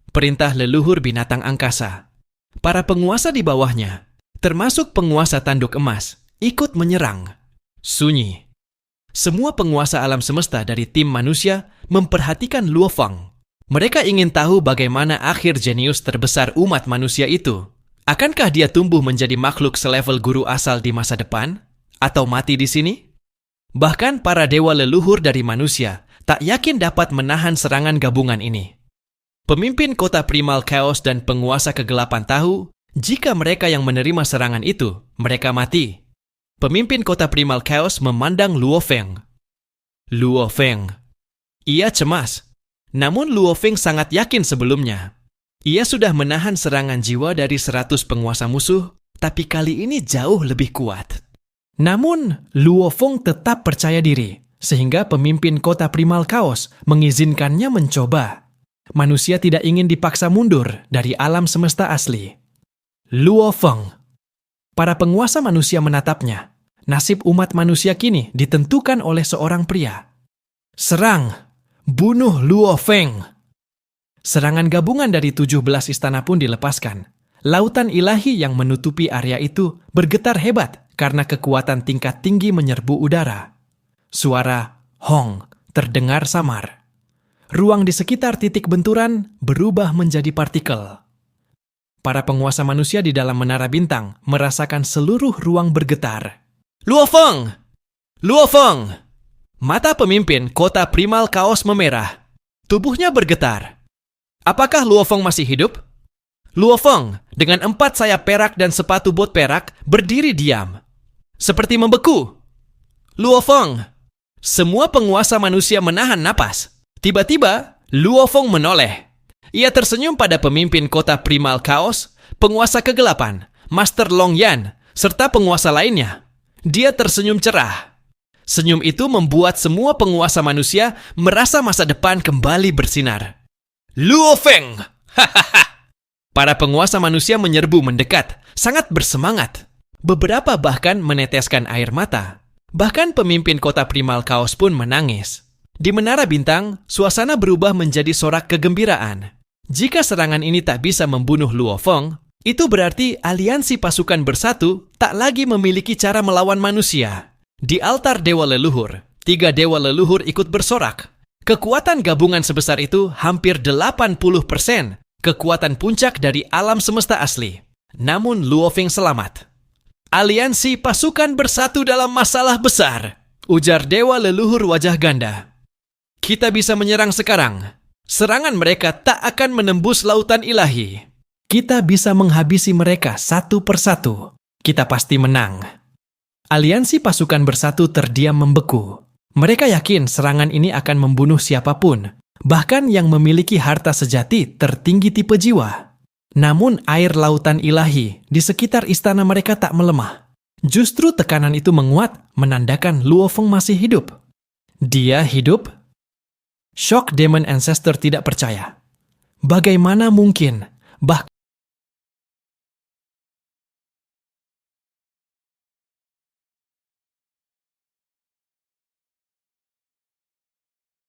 Perintah leluhur binatang angkasa. Para penguasa di bawahnya, termasuk penguasa tanduk emas, ikut menyerang. Sunyi. Semua penguasa alam semesta dari tim manusia memperhatikan Luo Feng. Mereka ingin tahu bagaimana akhir jenius terbesar umat manusia itu. Akankah dia tumbuh menjadi makhluk selevel guru asal di masa depan? Atau mati di sini? Bahkan para dewa leluhur dari manusia tak yakin dapat menahan serangan gabungan ini. Pemimpin kota primal chaos dan penguasa kegelapan tahu, jika mereka yang menerima serangan itu, mereka mati. Pemimpin kota primal chaos memandang Luo Feng. Luo Feng. Ia cemas. Namun Luo Feng sangat yakin sebelumnya. Ia sudah menahan serangan jiwa dari 100 penguasa musuh, tapi kali ini jauh lebih kuat. Namun, Luo Feng tetap percaya diri, sehingga pemimpin kota primal chaos mengizinkannya mencoba. Manusia tidak ingin dipaksa mundur dari alam semesta asli. Luo Feng. Para penguasa manusia menatapnya. Nasib umat manusia kini ditentukan oleh seorang pria. Serang! Bunuh Luo Feng! Serangan gabungan dari 17 istana pun dilepaskan. Lautan ilahi yang menutupi area itu bergetar hebat karena kekuatan tingkat tinggi menyerbu udara. Suara hong terdengar samar. Ruang di sekitar titik benturan berubah menjadi partikel. Para penguasa manusia di dalam menara bintang merasakan seluruh ruang bergetar. Luo Feng! Luo Feng! Mata pemimpin kota primal chaos memerah. Tubuhnya bergetar. Apakah Luo Feng masih hidup? Luo Feng, dengan 4 sayap perak dan sepatu bot perak, berdiri diam. Seperti membeku. Luo Feng. Semua penguasa manusia menahan napas. Tiba-tiba, Luo Feng menoleh. Ia tersenyum pada pemimpin kota primal chaos, penguasa kegelapan, Master Long Yan, serta penguasa lainnya. Dia tersenyum cerah. Senyum itu membuat semua penguasa manusia merasa masa depan kembali bersinar. Luo Feng! Hahaha! Para penguasa manusia menyerbu mendekat, sangat bersemangat. Beberapa bahkan meneteskan air mata. Bahkan pemimpin kota primal chaos pun menangis. Di menara bintang, suasana berubah menjadi sorak kegembiraan. Jika serangan ini tak bisa membunuh Luo Feng, itu berarti aliansi pasukan bersatu tak lagi memiliki cara melawan manusia. Di altar dewa leluhur, 3 dewa leluhur ikut bersorak. Kekuatan gabungan sebesar itu hampir 80% kekuatan puncak dari alam semesta asli. Namun Luo Feng selamat. Aliansi pasukan bersatu dalam masalah besar, ujar dewa leluhur wajah ganda. Kita bisa menyerang sekarang. Serangan mereka tak akan menembus lautan ilahi. Kita bisa menghabisi mereka satu persatu. Kita pasti menang. Aliansi pasukan bersatu terdiam membeku. Mereka yakin serangan ini akan membunuh siapapun, bahkan yang memiliki harta sejati tertinggi tipe jiwa. Namun air lautan ilahi di sekitar istana mereka tak melemah. Justru tekanan itu menguat, menandakan Luo Feng masih hidup. Dia hidup? Shock Demon Ancestor tidak percaya. Bagaimana mungkin? Bahkan